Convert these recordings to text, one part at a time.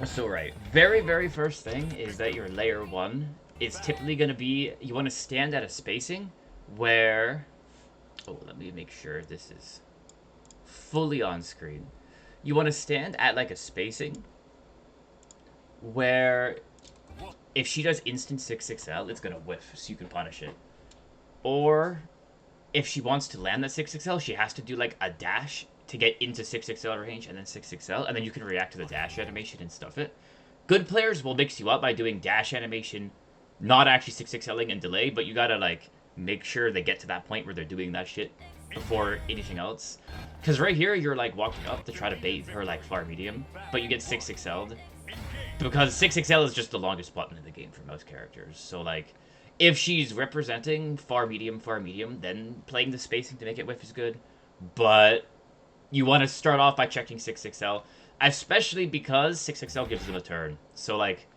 So right, very first thing is that your layer 1 is typically going to be, you want to stand at a spacing where, oh, let me make sure this is fully on screen. You want to stand at like a spacing where if she does instant 6XL, it's going to whiff, so you can punish it. Or if she wants to land that 6XL, she has to do like a dash to get into 6XL range and then 6XL, and then you can react to the dash animation and stuff it. Good players will mix you up by doing dash animation, not actually 6XLing and delay, but you gotta like make sure they get to that point where they're doing that shit before anything else. Because right here, you're like walking up to try to bait her like far medium, but you get 6XL'd. Because 6XL is just the longest button in the game for most characters. So like, if she's representing far medium, then playing the spacing to make it whiff is good. But you want to start off by checking 6XL, especially because 6XL gives them a turn. So like,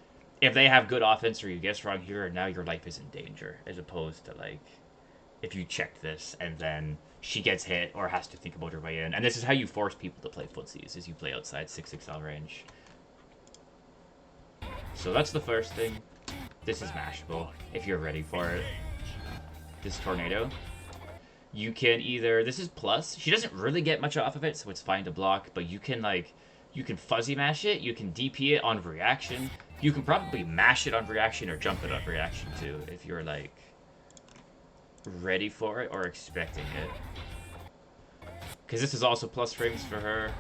if they have good offense or you guess wrong here, now your life is in danger, as opposed to like, if you check this and then she gets hit or has to think about her way in. And this is how you force people to play footsies, is you play outside 6XL range. So that's the first thing. This is mashable, if you're ready for it. This tornado. You can either, this is plus, she doesn't really get much off of it, so it's fine to block, but you can like, you can fuzzy mash it, you can DP it on reaction, you can probably mash it on reaction or jump it on reaction too, if you're like, ready for it or expecting it. Because this is also plus frames for her.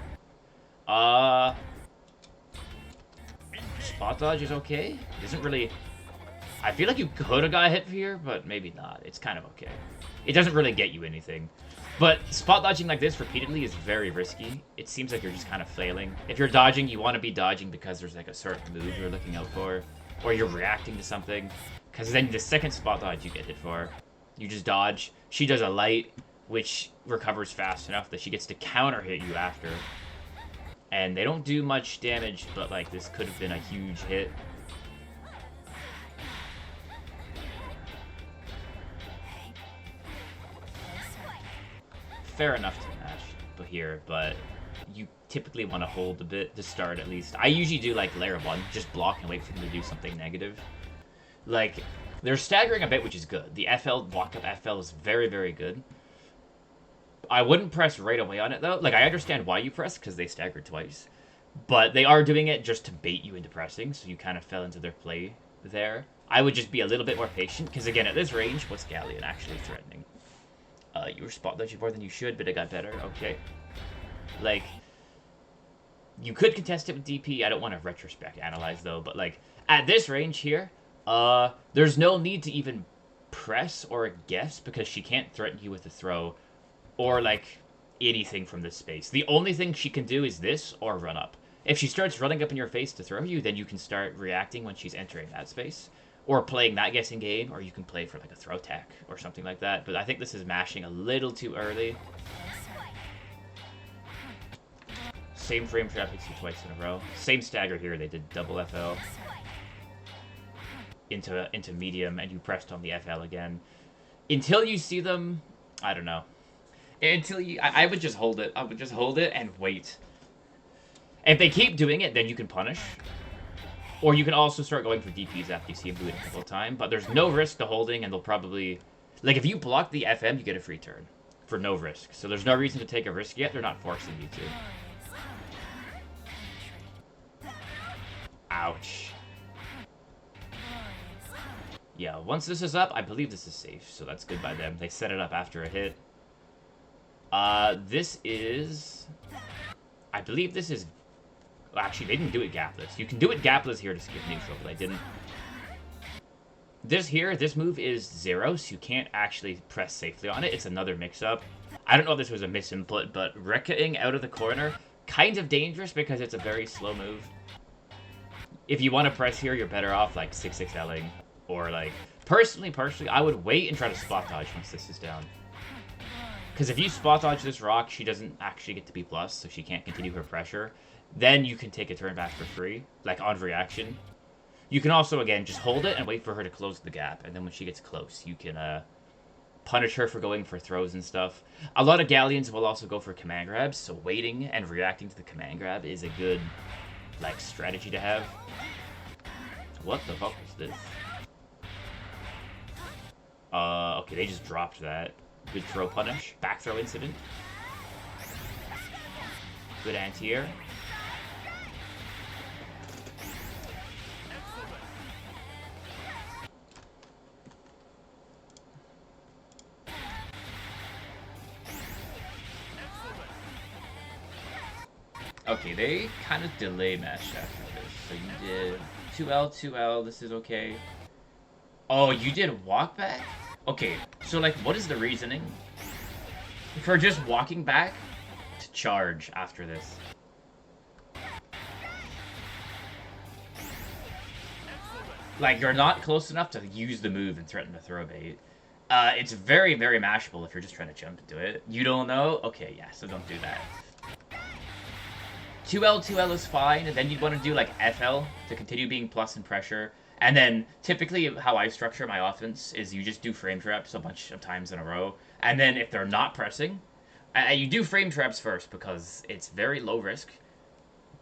Spot dodge is okay. It doesn't really, I feel like you could have got hit here, but maybe not. It's kind of okay. It doesn't really get you anything. But spot dodging like this repeatedly is very risky. It seems like you're just kind of flailing. If you're dodging, you want to be dodging because there's like a certain move you're looking out for. Or you're reacting to something. Because then the second spot dodge you get hit for, you just dodge. She does a light, which recovers fast enough that she gets to counter hit you after. And they don't do much damage, but like this could have been a huge hit. Fair enough to mash here, but you typically want to hold a bit to start at least. I usually do like layer 1, just block and wait for them to do something negative. Like, they're staggering a bit, which is good. The FL, walk-up FL is very good. I wouldn't press right away on it though. Like, I understand why you press, because they staggered twice. But they are doing it just to bait you into pressing, so you kind of fell into their play there. I would just be a little bit more patient, because again, at this range, what's Galleon actually threatening? You were spot dodging more than you should, but it got better. Okay. Like, you could contest it with DP. I don't want to retrospect analyze, though, but, like, at this range here, there's no need to even press or guess, because she can't threaten you with a throw or, like, anything from this space. The only thing she can do is this or run up. If she starts running up in your face to throw you, then you can start reacting when she's entering that space. Or playing that guessing game, or you can play for like a throw tech or something like that. But I think this is mashing a little too early. Same frame trap hits you twice in a row. Same stagger here, they did double FL. Into medium, and you pressed on the FL again. Until you see them, I don't know. Until you, I would just hold it. I would just hold it and wait. If they keep doing it, then you can punish. Or you can also start going for DPs after you see them do it a couple of times. But there's no risk to holding, and they'll probably... Like, if you block the FM, you get a free turn. For no risk. So there's no reason to take a risk yet. They're not forcing you to. Ouch. Yeah, once this is up, I believe this is safe. So that's good by them. They set it up after a hit. This is... I believe this is... Actually, they didn't do it gapless. You can do it gapless here to skip neutral, but I didn't. This move is 0, so you can't actually press safely on it. It's another mix-up. I don't know if this was a misinput, but Rekkaing out of the corner, kind of dangerous because it's a very slow move. If you want to press here, you're better off, like, 6XLing. Or, like, personally, I would wait and try to spot dodge once this is down. Because if you spot dodge this rock, she doesn't actually get to be plus, so she can't continue her pressure. Then you can take a turn back for free, like on reaction. You can also, again, just hold it and wait for her to close the gap. And then when she gets close, you can punish her for going for throws and stuff. A lot of Galleons will also go for command grabs, so waiting and reacting to the command grab is a good like strategy to have. What the fuck was this? Okay, they just dropped that. Good throw punish. Back throw incident. Good anti-air. Okay, they kind of delay mashed after this. So you did 2L, 2L, this is okay. Oh, you did walk back? Okay, so like, what is the reasoning for just walking back to charge after this? Like, you're not close enough to use the move and threaten to throw bait. It's very, very mashable if you're just trying to jump into it. You don't know? Okay, yeah, so don't do that. 2L, 2L is fine, and then you'd want to do like FL to continue being plus in pressure. And then typically how I structure my offense is you just do frame traps a bunch of times in a row. And then if they're not pressing, you do frame traps first because it's very low risk.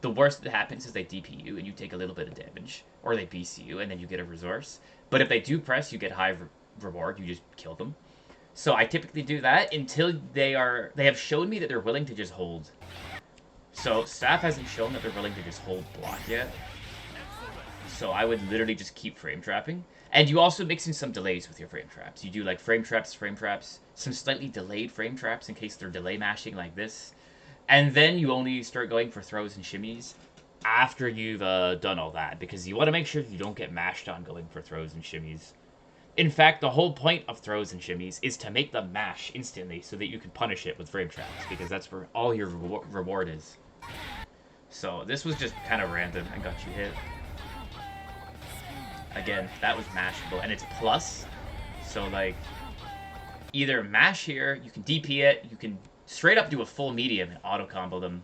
The worst that happens is they DP you and you take a little bit of damage. Or they BC you and then you get a resource. But if they do press, you get high reward. You just kill them. So I typically do that until they have shown me that they're willing to just hold. So, staff hasn't shown that they're willing to just hold block yet. So I would literally just keep frame trapping. And you also mix in some delays with your frame traps. You do like frame traps, some slightly delayed frame traps in case they're delay mashing like this. And then you only start going for throws and shimmies after you've done all that. Because you want to make sure you don't get mashed on going for throws and shimmies. In fact, the whole point of throws and shimmies is to make them mash instantly so that you can punish it with frame traps. Because that's where all your reward is. So this was just kind of random and got you hit. Again, that was mashable, and it's plus. So like, either mash here, you can DP it, you can straight up do a full medium and auto combo them,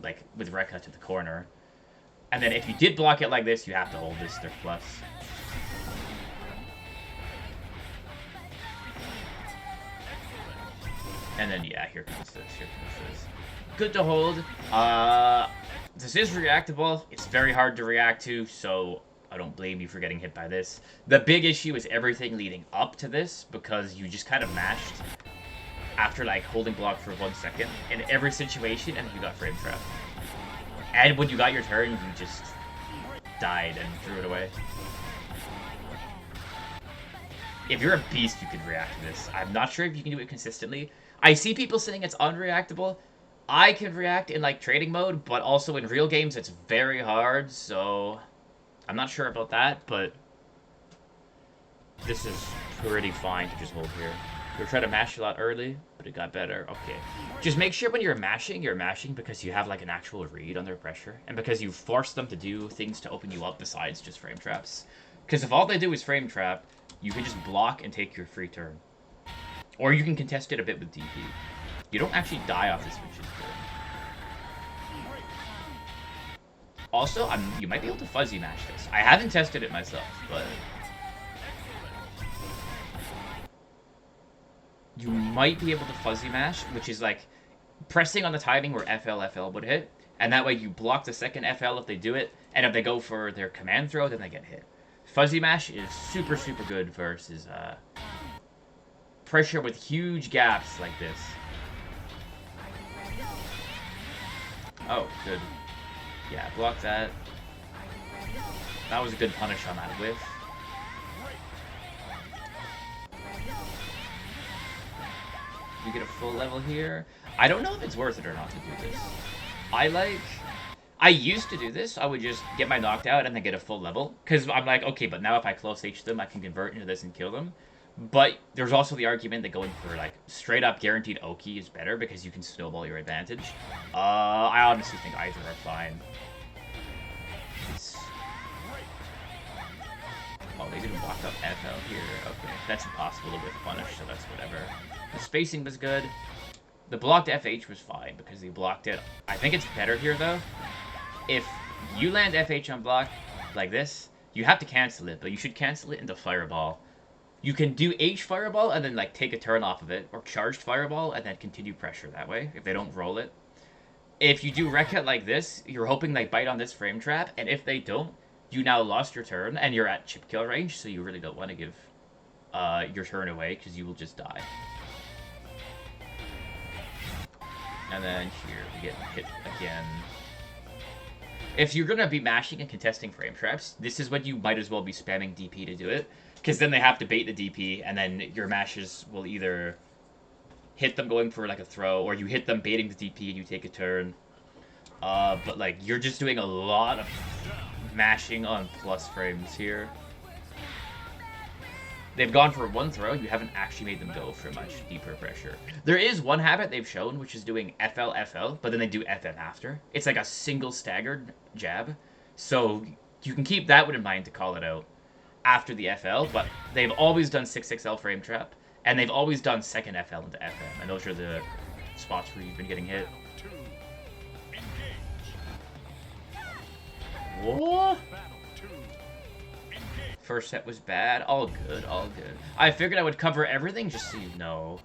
like with Rekka to the corner. And then if you did block it like this, you have to hold this, they're plus. And then yeah, here comes this, Good to hold. This is reactable. It's very hard to react to, so I don't blame you for getting hit by this. The big issue is everything leading up to this, because you just kind of mashed after like holding block for 1 second in every situation, and you got frame trapped. And when you got your turn, you just died and threw it away. If you're a beast, you can react to this. I'm not sure if you can do it consistently. I see people saying it's unreactable. I can react in like trading mode, but also in real games it's very hard, so I'm not sure about that, but this is pretty fine to just hold here. You're trying to mash a lot early, but it got better. Okay. Just make sure when you're mashing because you have like an actual read on their pressure, and because you force them to do things to open you up besides just frame traps. Because if all they do is frame trap, you can just block and take your free turn. Or you can contest it a bit with DP. You don't actually die off this, which is good. Also, you might be able to fuzzy mash this. I haven't tested it myself, but you might be able to fuzzy mash, which is like pressing on the timing where FL would hit, and that way you block the second FL if they do it, and if they go for their command throw, then they get hit. Fuzzy mash is super, super good versus pressure with huge gaps like this. Oh, good. Yeah, block that. That was a good punish on that whiff. You get a full level here. I don't know if it's worth it or not to do this. I used to do this. I would just get my knocked out and then get a full level. Because I'm like, okay, but now if I close H them, I can convert into this and kill them. But there's also the argument that going for like straight up guaranteed Oki is better because you can snowball your advantage. I honestly think either are fine. Oh, they didn't block up FL here. Okay, that's impossible to whiff punish, so that's whatever. The spacing was good. The blocked FH was fine because they blocked it. I think it's better here though. If you land FH on block like this, you have to cancel it, but you should cancel it into Fireball. You can do H Fireball and then, like, take a turn off of it, or Charged Fireball and then continue pressure that way, if they don't roll it. if you do wreck it like this, you're hoping they bite on this frame trap, and if they don't, you now lost your turn, and you're at chip kill range, so you really don't want to give your turn away, because you will just die. And then here, we get hit again. If you're going to be mashing and contesting frame traps, this is when you might as well be spamming DP to do it, because then they have to bait the DP, and then your mashes will either hit them going for like a throw, or you hit them baiting the DP and you take a turn. But like, you're just doing a lot of mashing on plus frames here. They've gone for one throw, you haven't actually made them go for much deeper pressure. There is one habit they've shown, which is doing FL, FL, but then they do FM after. It's like a single staggered jab. So you can keep that one in mind to call it out after the FL, but they've always done 6XL frame trap, and they've always done second FL into FM, and those are the spots where you've been getting hit. What? First set was bad. All good, all good. I figured I would cover everything just so you know.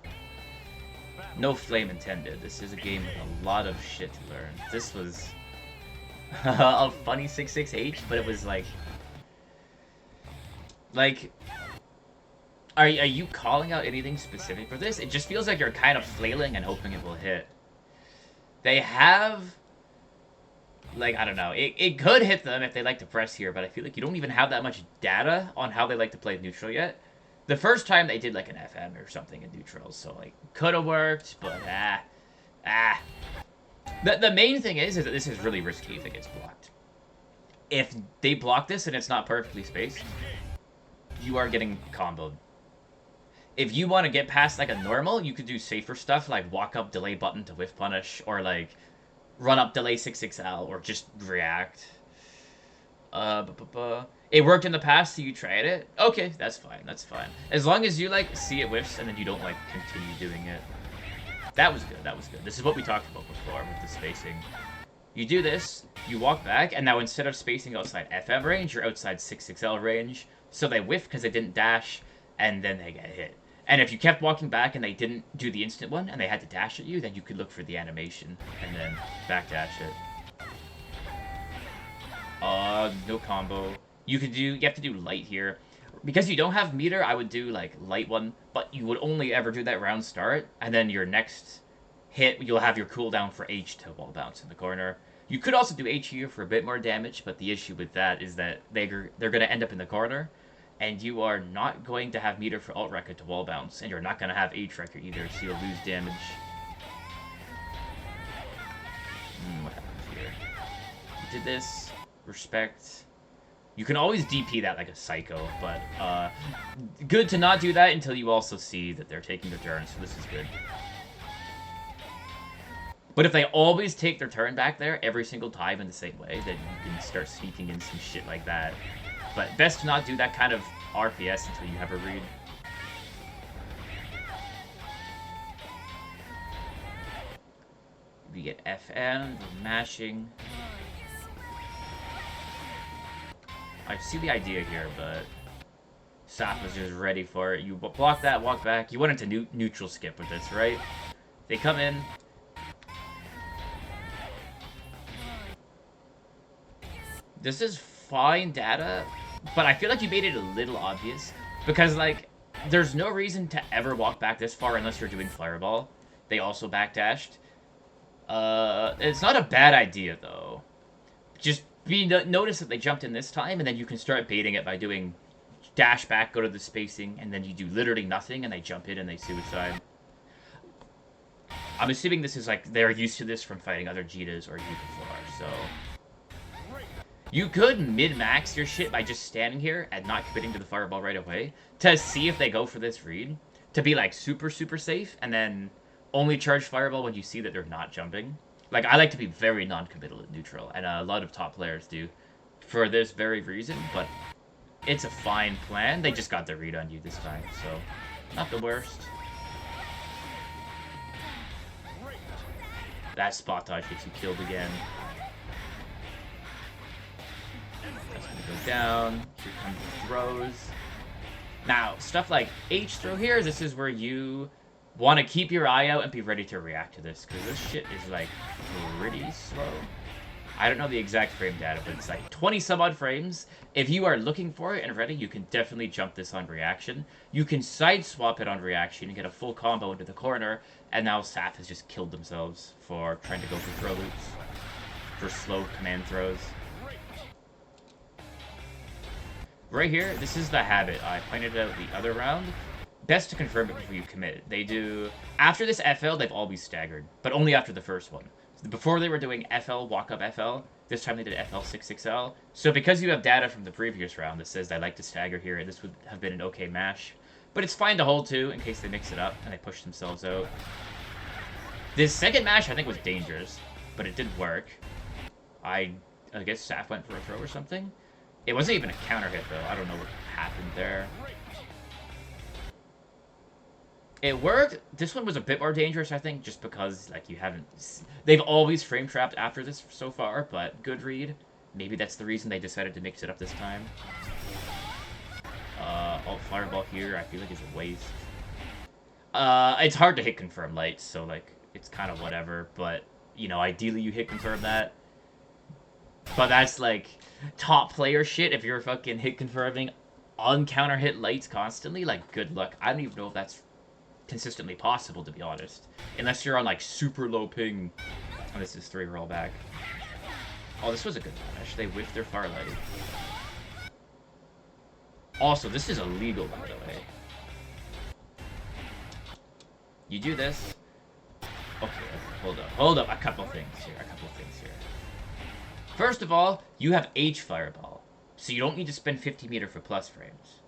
No flame intended. This is a game with a lot of shit to learn. This was a funny 6-6H, but it was like... Are you calling out anything specific for this? It just feels like you're kind of flailing and hoping it will hit. They have... Like, I don't know. It could hit them if they like to press here, but I feel like you don't even have that much data on how they like to play neutral yet. The first time they did, like, an FM or something in neutral, so, like, could have worked, but, The main thing is that this is really risky if it gets blocked. If they block this and it's not perfectly spaced, you are getting comboed. If you want to get past, like, a normal, you could do safer stuff, like walk up, delay button to whiff punish, or, like... run up, delay 6XL, or just react. It worked in the past, so you tried it? Okay, that's fine, that's fine. As long as you, like, see it whiffs, and then you don't, like, continue doing it. That was good, that was good. This is what we talked about before with the spacing. You do this, you walk back, and now instead of spacing outside FM range, you're outside 6XL range. So they whiff because they didn't dash, and then they get hit. And if you kept walking back and they didn't do the instant one, and they had to dash at you, then you could look for the animation, and then backdash it. No combo. You have to do light here. Because you don't have meter, I would do, like, light one, but you would only ever do that round start, and then your next hit, you'll have your cooldown for H to wall bounce in the corner. You could also do H here for a bit more damage, but the issue with that is that they're going to end up in the corner, and you are not going to have meter for alt record to wall bounce, and you're not going to have H record either, so you'll lose damage. What happens here? You did this. Respect. You can always DP that like a psycho, but good to not do that until you also see that they're taking their turn, so this is good. But if they always take their turn back there every single time in the same way, then you can start sneaking in some shit like that. But best to not do that kind of RPS until you have a read. We get FN, the mashing. I see the idea here, but Sap was just ready for it. You block that, walk back. You went into neutral skip with this, right? They come in. This is fine data, but I feel like you made it a little obvious. Because, like, there's no reason to ever walk back this far unless you're doing Fireball. They also backdashed. It's not a bad idea, though. Just notice that they jumped in this time, and then you can start baiting it by doing dash back, go to the spacing, and then you do literally nothing, and they jump in and they suicide. I'm assuming this is like, they're used to this from fighting other Djeetas or you before, so... You could mid-max your shit by just standing here and not committing to the Fireball right away to see if they go for this read, to be like super, super safe, and then only charge Fireball when you see that they're not jumping. Like, I like to be very non-committal at neutral, and a lot of top players do for this very reason, but it's a fine plan. They just got the read on you this time, so not the worst. That spot dodge gets you killed again. That's gonna go down. Here comes the throws. Now, stuff like H throw here, this is where you Want to keep your eye out and be ready to react to this, because this shit is, like, pretty slow. I don't know the exact frame data, but it's like 20 some odd frames. If you are looking for it and ready, you can definitely jump this on reaction. You can side swap it on reaction and get a full combo into the corner, and now Saf has just killed themselves for trying to go for throw loops, for slow command throws. Right here, this is the habit. I pointed out the other round. Best to confirm it before you commit. They do... After this FL, they've always staggered, but only after the first one. Before they were doing FL, walk-up FL, this time they did FL6XL. So because you have data from the previous round that says they like to stagger here, this would have been an okay mash. But it's fine to hold too, in case they mix it up and they push themselves out. This second mash I think was dangerous, but it did work. I guess Saf went for a throw or something. It wasn't even a counter hit though, I don't know what happened there. It worked. This one was a bit more dangerous, I think, just because, like, you haven't... They've always frame trapped after this so far, but good read. Maybe that's the reason they decided to mix it up this time. Alt Fireball here, I feel like is a waste. It's hard to hit confirm lights, so, like, it's kind of whatever, but, you know, ideally you hit confirm that. But that's, like, top player shit if you're fucking hit confirming on counter hit lights constantly. Like, good luck. I don't even know if that's consistently possible, to be honest, unless you're on like super low ping. Oh, this is 3 rollback. Oh, this was a good punish. They whiffed their far light. Also, this is illegal, by the way. You do this. Okay, hold up. A couple things here. First of all, you have H fireball, so you don't need to spend 50 meter for plus frames.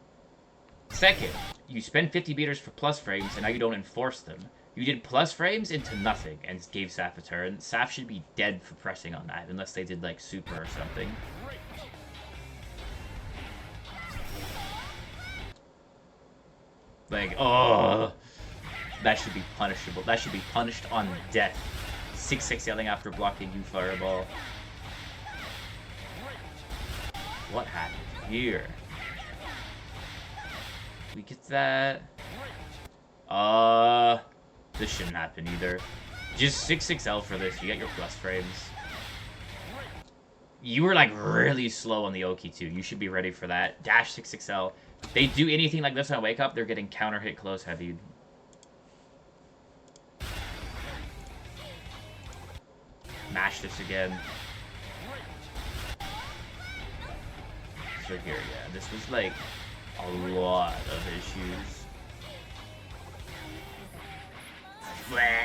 Second, you spend 50 meters for plus frames, and now you don't enforce them. You did plus frames into nothing, and gave Saf a turn. Saf should be dead for pressing on that, unless they did, like, super or something. Like, oh, that should be punishable. That should be punished on death. 6-6 yelling after blocking you fireball. What happened here? We get that. This shouldn't happen either. Just 6-6L for this. You get your plus frames. You were like really slow on the Oki too. You should be ready for that. Dash 6-6L. They do anything like this on Wake Up, they're getting counter hit close heavy. Mash this again. So here, yeah, this was like a lot of issues.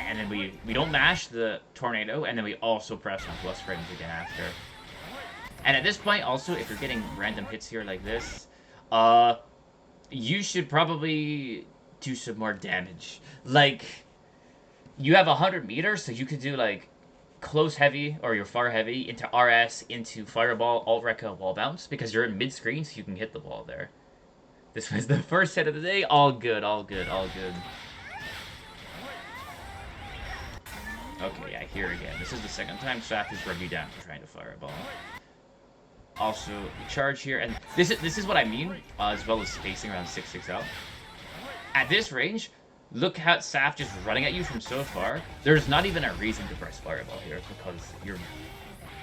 And then we don't mash the tornado, and then we also press on plus frames again after. And at this point, also, if you're getting random hits here like this, you should probably do some more damage. Like, you have 100 meters, so you could do like close heavy or your far heavy into RS, into fireball, alt Rekka, wall bounce, because you're in mid screen, so you can hit the wall there. This was the first hit of the day. All good, all good, all good. Okay, yeah, here again. This is the second time Saf has rubbed you down for trying to fireball. Also, charge here, and this is what I mean, as well as spacing around 6-6L. At this range, look how Saf just running at you from so far. There's not even a reason to press fireball here, because you're,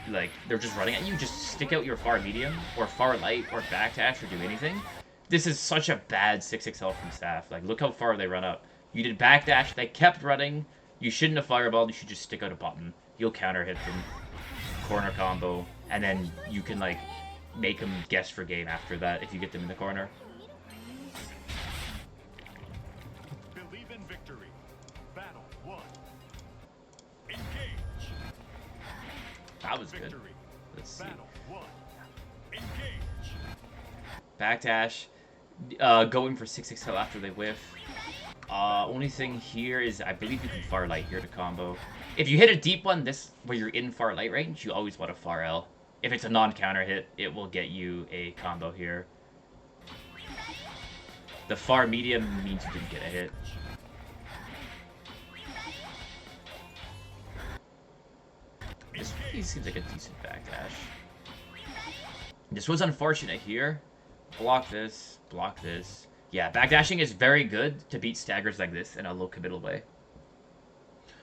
like, they're just running at you. Just stick out your far medium, or far light, or backdash, or do anything. This is such a bad 6-6L from Saf. Like, look how far they run up. You did backdash, they kept running. You shouldn't have fireballed, you should just stick out a button. You'll counter hit them. Corner combo. And then you can, like, make them guess for game after that if you get them in the corner. Believe in victory. Battle 1. Engage. That was good. Let's see. Battle 1. Engage. Backdash. Going for 6-6L after they whiff. Only thing here is I believe you can far light here to combo. If you hit a deep one, this where you're in far light range, you always want a far L. If it's a non-counter hit, it will get you a combo here. The far medium means you didn't get a hit. This really seems like a decent backdash. This was unfortunate here. Block this, block this. Yeah, backdashing is very good to beat staggers like this in a low committal way.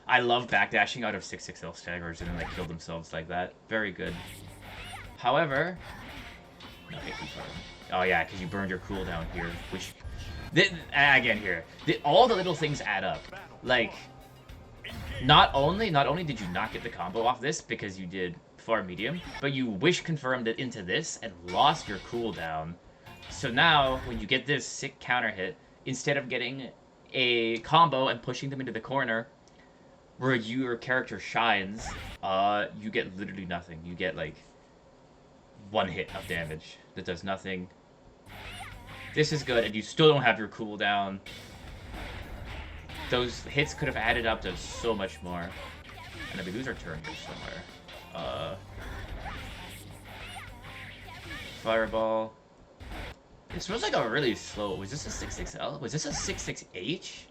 I love backdashing out of 6XL staggers and then they kill themselves like that. Very good. However... No, hit confirm. Oh yeah, because you burned your cooldown here, which... Again here, all the little things add up. Like, not only did you not get the combo off this because you did far medium, but you wish confirmed it into this and lost your cooldown. So now, when you get this sick counter hit, instead of getting a combo and pushing them into the corner, where your character shines, you get literally nothing. You get, like, one hit of damage that does nothing. This is good, and you still don't have your cooldown. Those hits could have added up to so much more. And then we lose our turn here somewhere. Fireball. This was like a really slow... Was this a 6XL? Was this a 66H?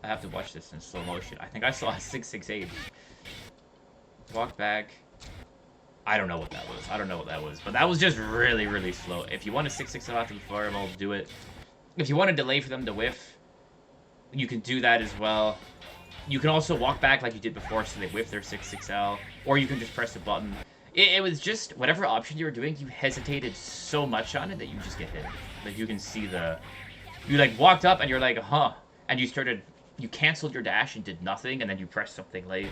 I have to watch this in slow motion. I think I saw a 66H. Walk back. I don't know what that was. I don't know what that was. But that was just really, really slow. If you want a 6XL after the fireball, do it. If you want to delay for them to whiff, you can do that as well. You can also walk back like you did before so they whiff their 6XL. Or you can just press a button. It was just, whatever option you were doing, you hesitated so much on it that you just get hit. Like, you can see the... You, like, walked up and you're like, huh. And you started... You canceled your dash and did nothing, and then you pressed something late.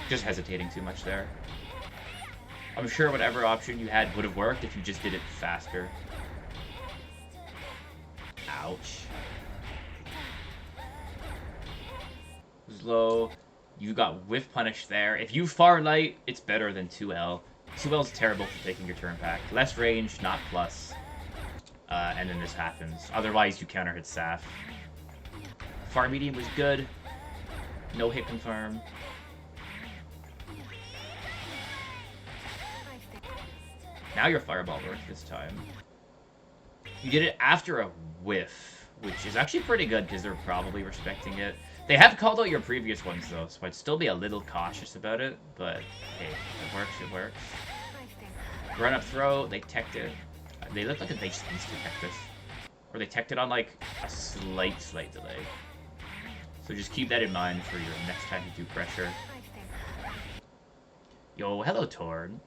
Just hesitating too much there. I'm sure whatever option you had would have worked if you just did it faster. Ouch. It was low. You got whiff punish there. If you far light, it's better than 2L. 2L's terrible for taking your turn back. Less range, not plus. And then this happens. Otherwise, you counter hit Saf. Far medium was good. No hit confirm. Now your fireball worked this time. You did it after a whiff, which is actually pretty good because they're probably respecting it. They have called out your previous ones though, so I'd still be a little cautious about it, but hey, it works, it works. Run up throw, they teched it. They look like they just insta-tech this. Or they teched it on like a slight delay. So just keep that in mind for your next time you do pressure. Yo, hello Torn.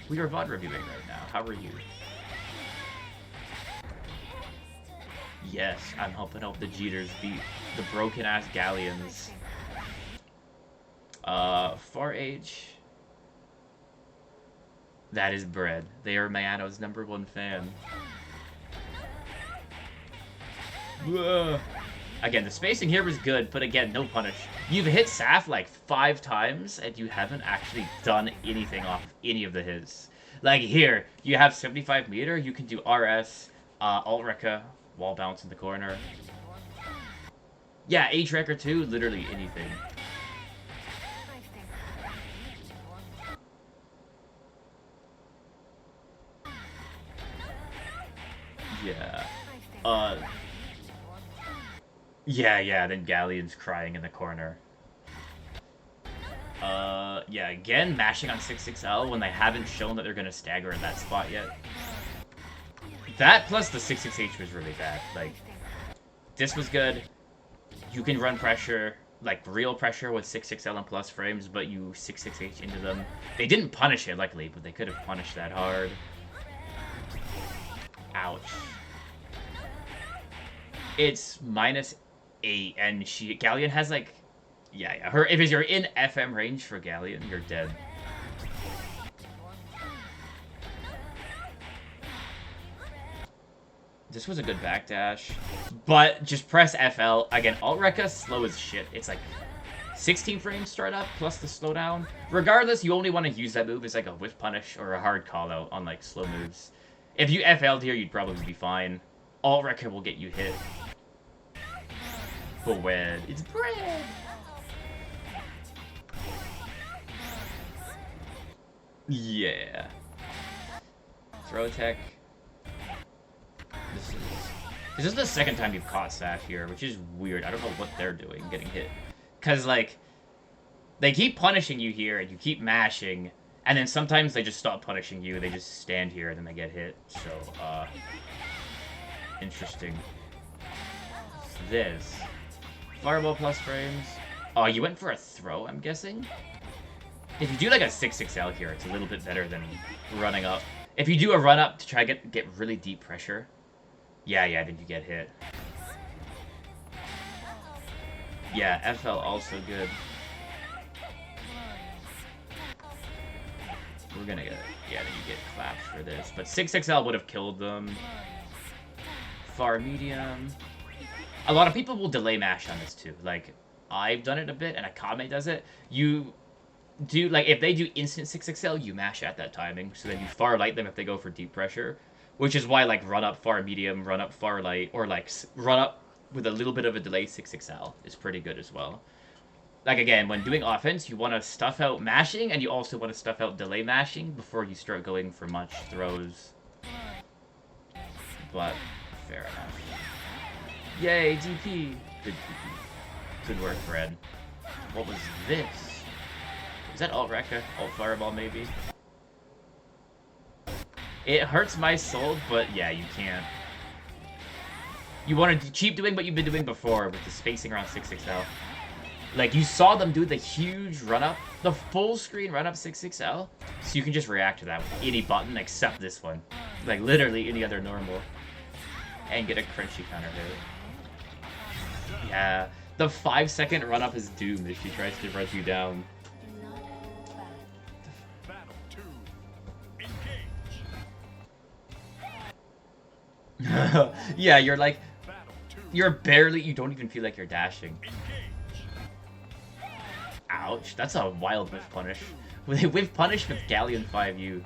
We are VOD reviewing right now. How are you? Yes, I'm helping out the Jeeters beat the broken-ass Galleons. Far Age. That is Bread. They are Mayano's #1 fan. Whoa. Again, the spacing here was good, but again, no punish. You've hit Saf like 5 times, and you haven't actually done anything off any of the hits. Like here, you have 75 meter, you can do RS, alt Rekka, wall bounce in the corner. Yeah, H Wrecker too, literally anything. Yeah. Yeah, then Galleon's crying in the corner. Yeah, again, mashing on 6XL when they haven't shown that they're gonna stagger in that spot yet. That plus the 66H was really bad. Like, this was good. You can run pressure, like real pressure with 6XL and plus frames, but you 66H into them. They didn't punish it, luckily, but they could have punished that hard. Ouch. It's -8, and Galleon has like, yeah. If you're in FM range for Galleon, you're dead. This was a good backdash, but just press FL. Again, alt Rekka slow as shit. It's like 16 frames start up plus the slowdown. Regardless, you only want to use that move as like a whiff punish or a hard call out on like slow moves. If you FL'd here, you'd probably be fine. Alt Rekka will get you hit. But when it's Bread. Yeah. Throw tech. This is the second time you've caught Saf here, which is weird. I don't know what they're doing, getting hit. Because, like, they keep punishing you here, and you keep mashing, and then sometimes they just stop punishing you, they just stand here, and then they get hit. So, interesting. this. Fireball plus frames. Oh, you went for a throw, I'm guessing? If you do like a 6XL here, it's a little bit better than running up. If you do a run up to try to get really deep pressure. Yeah, then you get hit. Yeah, FL also good. We're gonna get, yeah, then you get clapped for this. But 6XL would have killed them. Far medium. A lot of people will delay mash on this too. Like, I've done it a bit, and Akame does it. You do, like, if they do instant 6XL, you mash at that timing. So then you far light them if they go for deep pressure. Which is why, like, run up far medium, run up far light, or, like, run up with a little bit of a delay 6XL is pretty good as well. Like, again, when doing offense, you want to stuff out mashing, and you also want to stuff out delay mashing before you start going for much throws. But, fair enough. Yay, DP! Good DP. Good work, Fred. What was this? Is that alt Rekka? Alt Fireball, maybe? It hurts my soul, but yeah, you can't. You want to keep doing what you've been doing before with the spacing around 6XL. Like, you saw them do the huge run-up, the full screen run-up 6XL, so you can just react to that with any button except this one. Like, literally any other normal. And get a crunchy counter hit. Yeah, the 5-second run-up is doomed if she tries to run you down. Battle 2. Engage. Yeah, you're like, Battle 2. you're barely, you don't even feel like you're dashing. Engage. Ouch, that's a wild whiff punish. Whiff punish with Galleon 5U.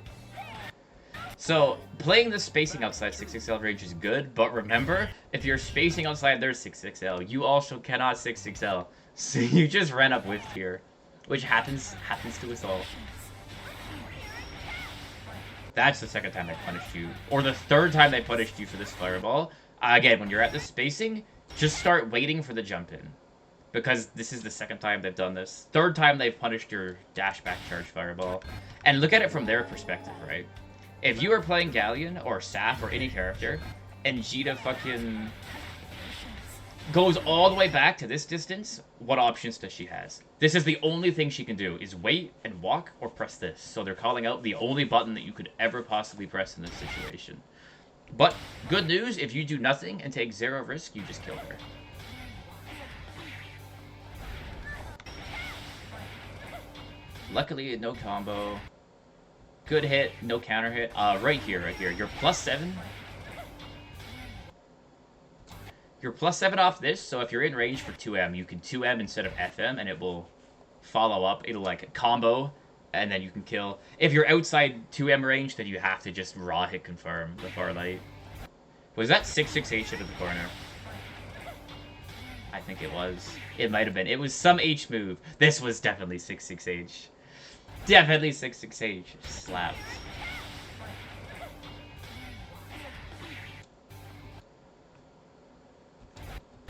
So, playing the spacing outside 6XL range is good, but remember, if you're spacing outside their 6XL, you also cannot 6XL. So you just ran up whiffed here, which happens to us all. That's the second time they punished you, or the third time they punished you for this fireball. Again, when you're at the spacing, just start waiting for the jump in. Because this is the second time they've done this. Third time they've punished your dash back charge fireball. And look at it from their perspective, right? If you are playing Galleon or Saf or any character, and Djeeta fucking goes all the way back to this distance, what options does she has? This is the only thing she can do, is wait and walk or press this. So they're calling out the only button that you could ever possibly press in this situation. But, good news, if you do nothing and take 0 risk, you just kill her. Luckily, no combo. Good hit, no counter hit. Right here. You're +7. You're +7 off this, so if you're in range for 2M, you can 2M instead of FM, and it will follow up. It'll, like, combo, and then you can kill. If you're outside 2M range, then you have to just raw hit confirm the far light. Was that 6-6 H into the corner? I think it was. It might have been. It was some H move. This was definitely 6-6 H. Definitely 6-6 H. Slapped.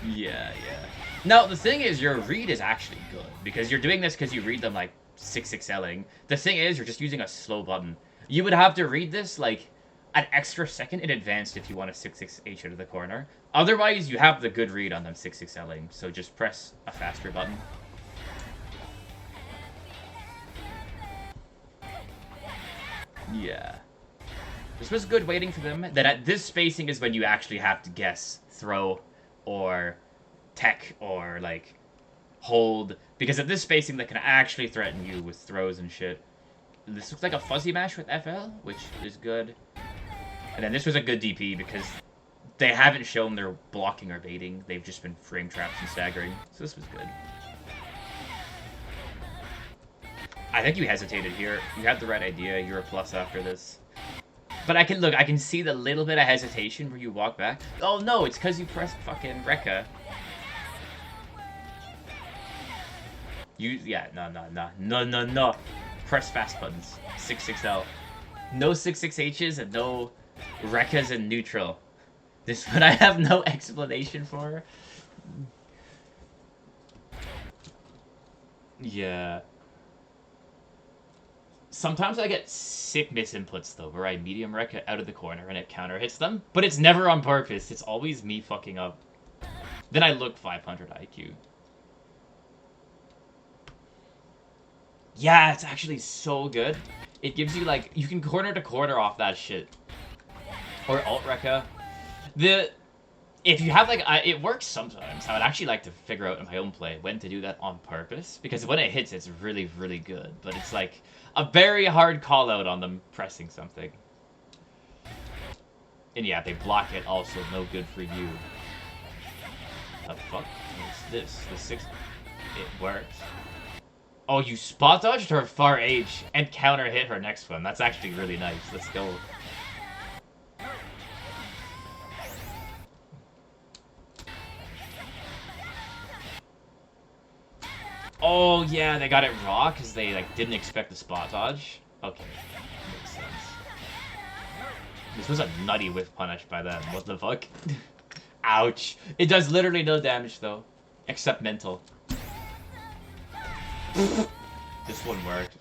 Yeah. No, the thing is, your read is actually good. Because you're doing this because you read them, like, 6XLing. The thing is, you're just using a slow button. You would have to read this, like, an extra second in advance if you want a 6-6 H out of the corner. Otherwise, you have the good read on them 6XLing. So just press a faster button. Yeah. This was good waiting for them. Then at this spacing is when you actually have to guess throw or tech or, like, hold. Because at this spacing, they can actually threaten you with throws and shit. This looks like a fuzzy mash with FL, which is good. And then this was a good DP because they haven't shown their blocking or baiting. They've just been frame traps and staggering. So this was good. I think you hesitated here. You had the right idea. You're a plus after this. But I can see the little bit of hesitation where you walk back. Oh no, it's because you pressed fucking Rekka. No. Press fast buttons. 6-6L. No 6-6Hs and no Rekkas in neutral. This one I have no explanation for. Yeah. Sometimes I get sick misinputs, though, where I medium Rekka out of the corner and it counter hits them. But it's never on purpose. It's always me fucking up. Then I look 500 IQ. Yeah, it's actually so good. It gives you, like, you can corner to corner off that shit. Or alt-Rekka. If you have, like, it works sometimes. I would actually like to figure out in my own play when to do that on purpose. Because when it hits, it's really, really good. But it's, like, a very hard call-out on them pressing something. And yeah, they block it also. No good for you. The fuck is this? The 6... It works. Oh, you spot dodged her far H and counter hit her next one. That's actually really nice. Let's go. Oh, yeah, they got it raw because they, like, didn't expect the spot dodge. Okay, makes sense. This was a nutty whiff punish by them. What the fuck? Ouch. It does literally no damage, though. Except mental. This one worked.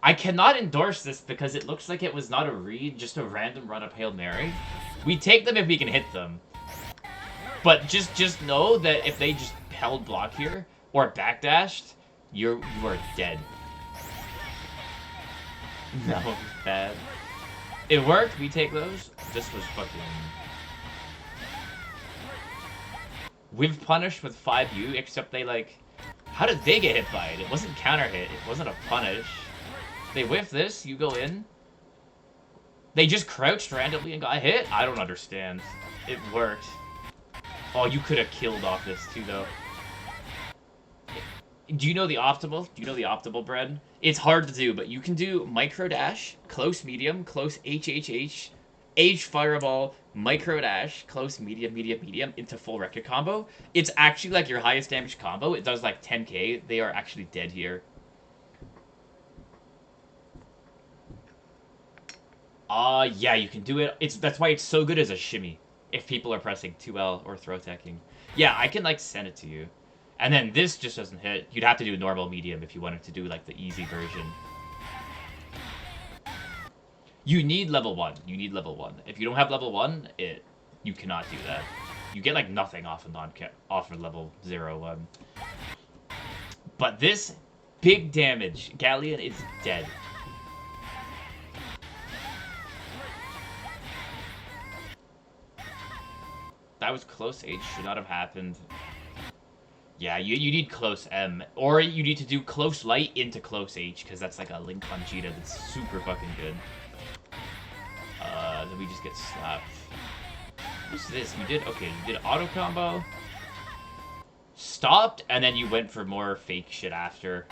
I cannot endorse this because it looks like it was not a read, just a random run of Hail Mary. We take them if we can hit them. But just know that if they just held block here, or backdashed, you are dead. No, it was bad. It worked, we take those. This was fucking... We've punished with 5U, except they, like... How did they get hit by it? It wasn't counter hit, it wasn't a punish. They whiff this, you go in. They just crouched randomly and got hit? I don't understand. It worked. Oh, you could have killed off this too, though. Do you know the optimal? Do you know the optimal, Bread? It's hard to do, but you can do micro dash, close medium, close HHH, H fireball, micro dash, close medium, medium, medium into full Rekka combo. It's actually like your highest damage combo. It does like 10k. They are actually dead here. Yeah, you can do it. That's why it's so good as a shimmy. If people are pressing 2L or throw teching. Yeah, I can, like, send it to you. And then this just doesn't hit. You'd have to do normal medium if you wanted to do, like, the easy version. You need level 1. You need level 1. If you don't have level 1, you cannot do that. You get, like, nothing off of level 0, 1. But this, big damage. Galleon is dead. That was close H, should not have happened. Yeah, you need close M. Or you need to do close light into close H, because that's like a link on Djeeta that's super fucking good. Then we just get slapped. What's this? You did auto combo. Stopped, and then you went for more fake shit after.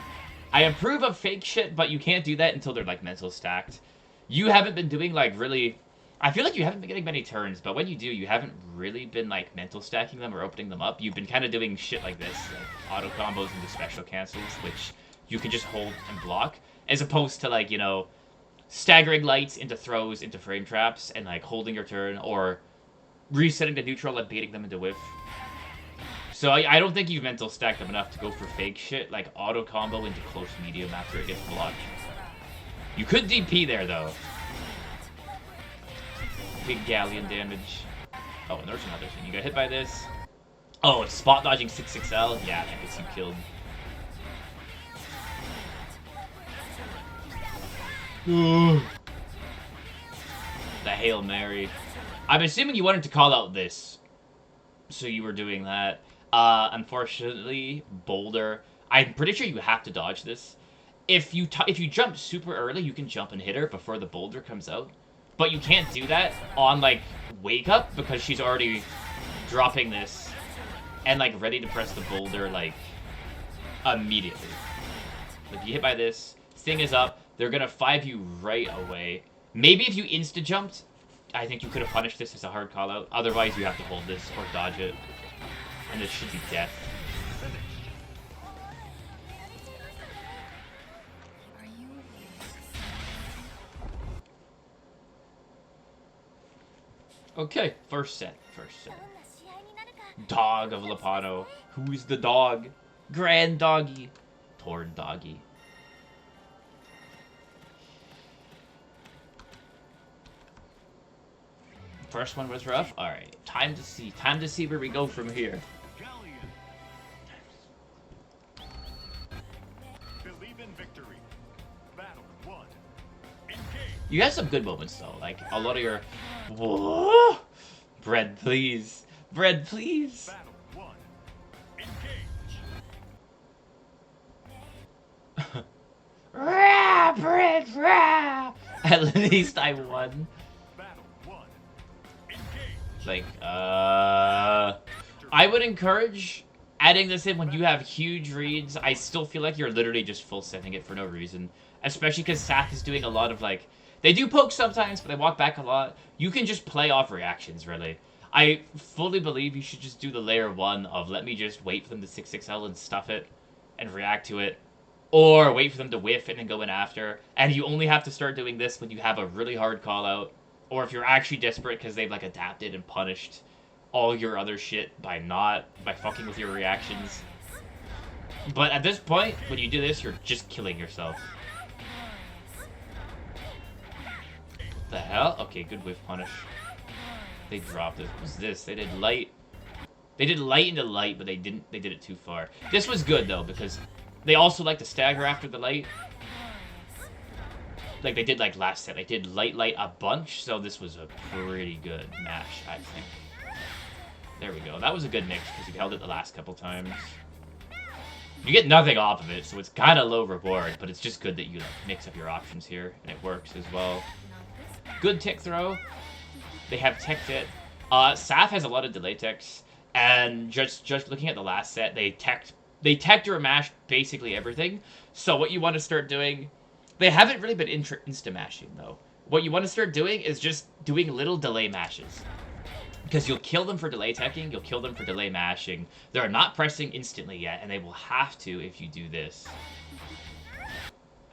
I approve of fake shit, but you can't do that until they're like mental stacked. You haven't been doing like really... I feel like you haven't been getting many turns, but when you do, you haven't really been, like, mental stacking them or opening them up. You've been kind of doing shit like this, like auto combos into special cancels, which you can just hold and block, as opposed to, like, you know, staggering lights into throws, into frame traps, and, like, holding your turn, or resetting to neutral and baiting them into whiff. So I don't think you've mental stacked them enough to go for fake shit, like auto combo into close medium after it gets blocked. You could DP there, though. Big galleon damage. Oh, and there's another thing. You got hit by this. Oh, it's spot dodging 6XL. Yeah, that gets you killed. The Hail Mary. I'm assuming you wanted to call out this. So you were doing that. Unfortunately, Boulder. I'm pretty sure you have to dodge this. If you jump super early, you can jump and hit her before the Boulder comes out. But you can't do that on, like, Wake Up, because she's already dropping this and, like, ready to press the Boulder, like, immediately. If you hit by this, thing is up, they're gonna 5 you right away. Maybe if you insta-jumped, I think you could have punished this as a hard call-out. Otherwise, you have to hold this or dodge it. And this should be death. Okay, first set. Dog of Lapano. Who's the dog? Grand Doggy. Torn Doggy. First one was rough. All right, time to see where we go from here. Galleon. Believe in victory. Battle 1. Engage. You have some good moments though, like a lot of your. Whoa! Bread, please. Bread, please. Battle 1. Engage. Rah, bread, rah! At least I won. Battle 1. Engage. Like, I would encourage adding this in when you have huge reads. I still feel like you're literally just full setting it for no reason. Especially because Saf is doing a lot of, like, they do poke sometimes, but they walk back a lot. You can just play off reactions, really. I fully believe you should just do the layer 1 of let me just wait for them to 6XL and stuff it and react to it. Or wait for them to whiff it and go in after. And you only have to start doing this when you have a really hard call out. Or if you're actually desperate because they've like adapted and punished all your other shit by fucking with your reactions. But at this point, when you do this, you're just killing yourself. What the hell? Okay, good whiff punish. They dropped it. What was this? They did light. They did light into light, but they did it too far. This was good though, because they also like to stagger after the light. Like they did like last set. They did light a bunch, so this was a pretty good mash, I think. There we go. That was a good mix because you held it the last couple times. You get nothing off of it, so it's kind of low reward, but it's just good that you like, mix up your options here, and it works as well. Good tick throw. They have teched it. Saf has a lot of delay ticks, and just looking at the last set, they teched or mashed basically everything. So what you want to start doing, they haven't really been insta-mashing though. What you want to start doing is just doing little delay mashes. Because you'll kill them for delay teching, you'll kill them for delay mashing. They're not pressing instantly yet, and they will have to if you do this.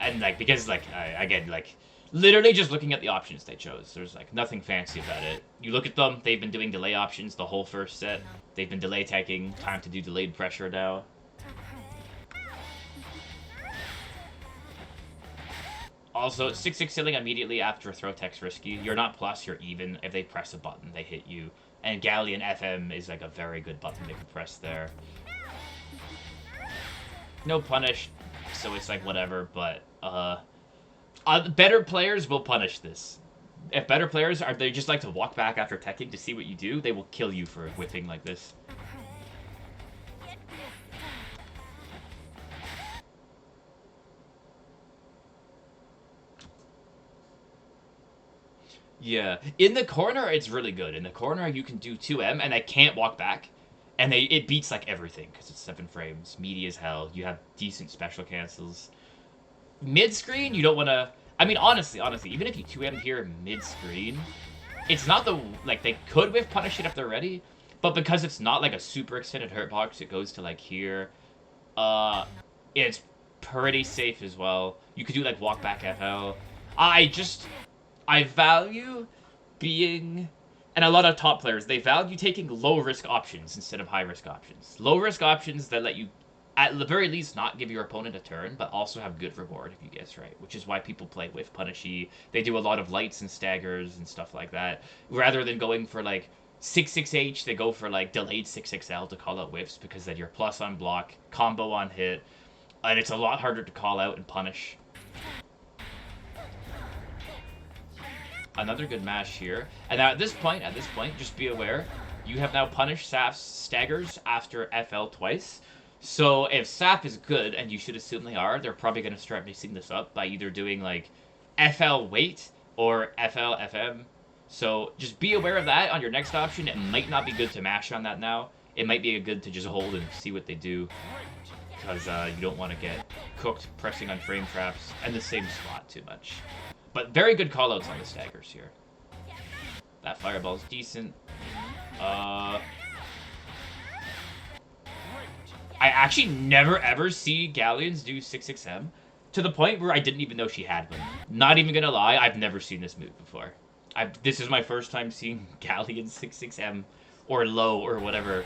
And like, because like, again, like, literally just looking at the options they chose. There's like nothing fancy about it. You look at them, they've been doing delay options the whole first set. They've been delay teching, time to do delayed pressure now. Also, 6-6 immediately after throw tech's risky. You're not plus, you're even. If they press a button, they hit you. And Galleon FM is like a very good button they can press there. No punish, so it's like whatever, but better players will punish this. If better players they just like to walk back after teching to see what you do, they will kill you for whipping like this. Yeah, in the corner, it's really good. In the corner, you can do 2M, and they can't walk back. And it beats, like, everything, because it's 7 frames. Meaty as hell. You have decent special cancels. Mid-screen, you don't want to... I mean, honestly, even if you 2M here mid-screen, it's not the... Like, they could whiff punish it if they're ready, but because it's not, like, a super extended hurt box, it goes to, like, here. It's pretty safe as well. You could do, like, walk back FL. I value being, and a lot of top players, they value taking low-risk options instead of high-risk options. Low-risk options that let you, at the very least, not give your opponent a turn, but also have good reward if you guess right, which is why people play with punishy. They do a lot of lights and staggers and stuff like that. Rather than going for, like, 6-6H, they go for, like, delayed 6XL to call out whiffs, because then you're plus on block, combo on hit, and it's a lot harder to call out and punish. Another good mash here. And now at this point, just be aware, you have now punished Saf's staggers after FL twice. So if Saf is good, and you should assume they are, they're probably going to start mixing this up by either doing like FL wait or FL FM. So just be aware of that on your next option. It might not be good to mash on that now. It might be good to just hold and see what they do. Because you don't want to get cooked pressing on frame traps and the same spot too much. But very good callouts on the staggers here. That fireball's decent. I actually never ever see Galleons do 6-6M to the point where I didn't even know she had one. Not even gonna lie, I've never seen this move before. This is my first time seeing Galleon 6-6M or low or whatever.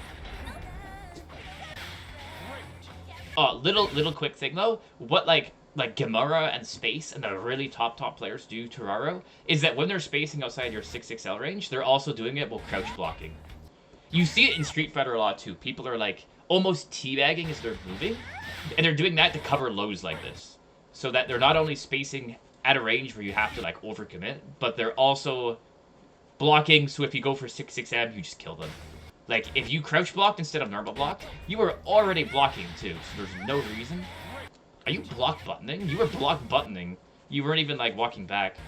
Little quick thing though. What like like Gamera and Space and the really top players do Toraro is that when they're spacing outside your 6XL range, they're also doing it while crouch blocking. You see it in Street Fighter a lot too. People are like almost teabagging as they're moving, and they're doing that to cover lows like this, so that they're not only spacing at a range where you have to like overcommit, but they're also blocking. So if you go for 6XM, you just kill them. Like if you crouch blocked instead of normal block, you are already blocking too. So there's no reason. Are you block buttoning? You were block buttoning. You weren't even like walking back.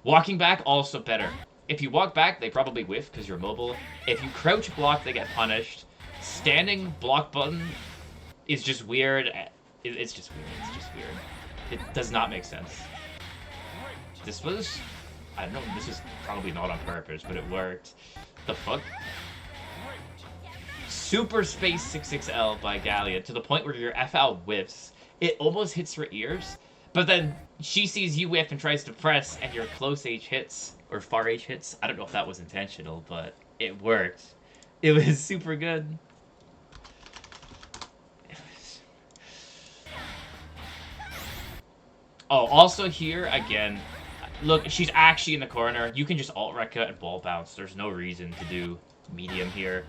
Walking back also better. If you walk back, they probably whiff because you're mobile. If you crouch block, they get punished. Standing block button is just weird. It's just weird. It's just weird. It does not make sense. This was... I don't know, this is probably not on purpose, but it worked. The fuck? Super Space 6XL by Gallia to the point where your FL whiffs. It almost hits her ears, but then she sees you whiff and tries to press, and your close H hits, or far H hits. I don't know if that was intentional, but it worked. It was super good. Oh, also here, again, look, she's actually in the corner. You can just alt-Rekka and ball bounce. There's no reason to do medium here.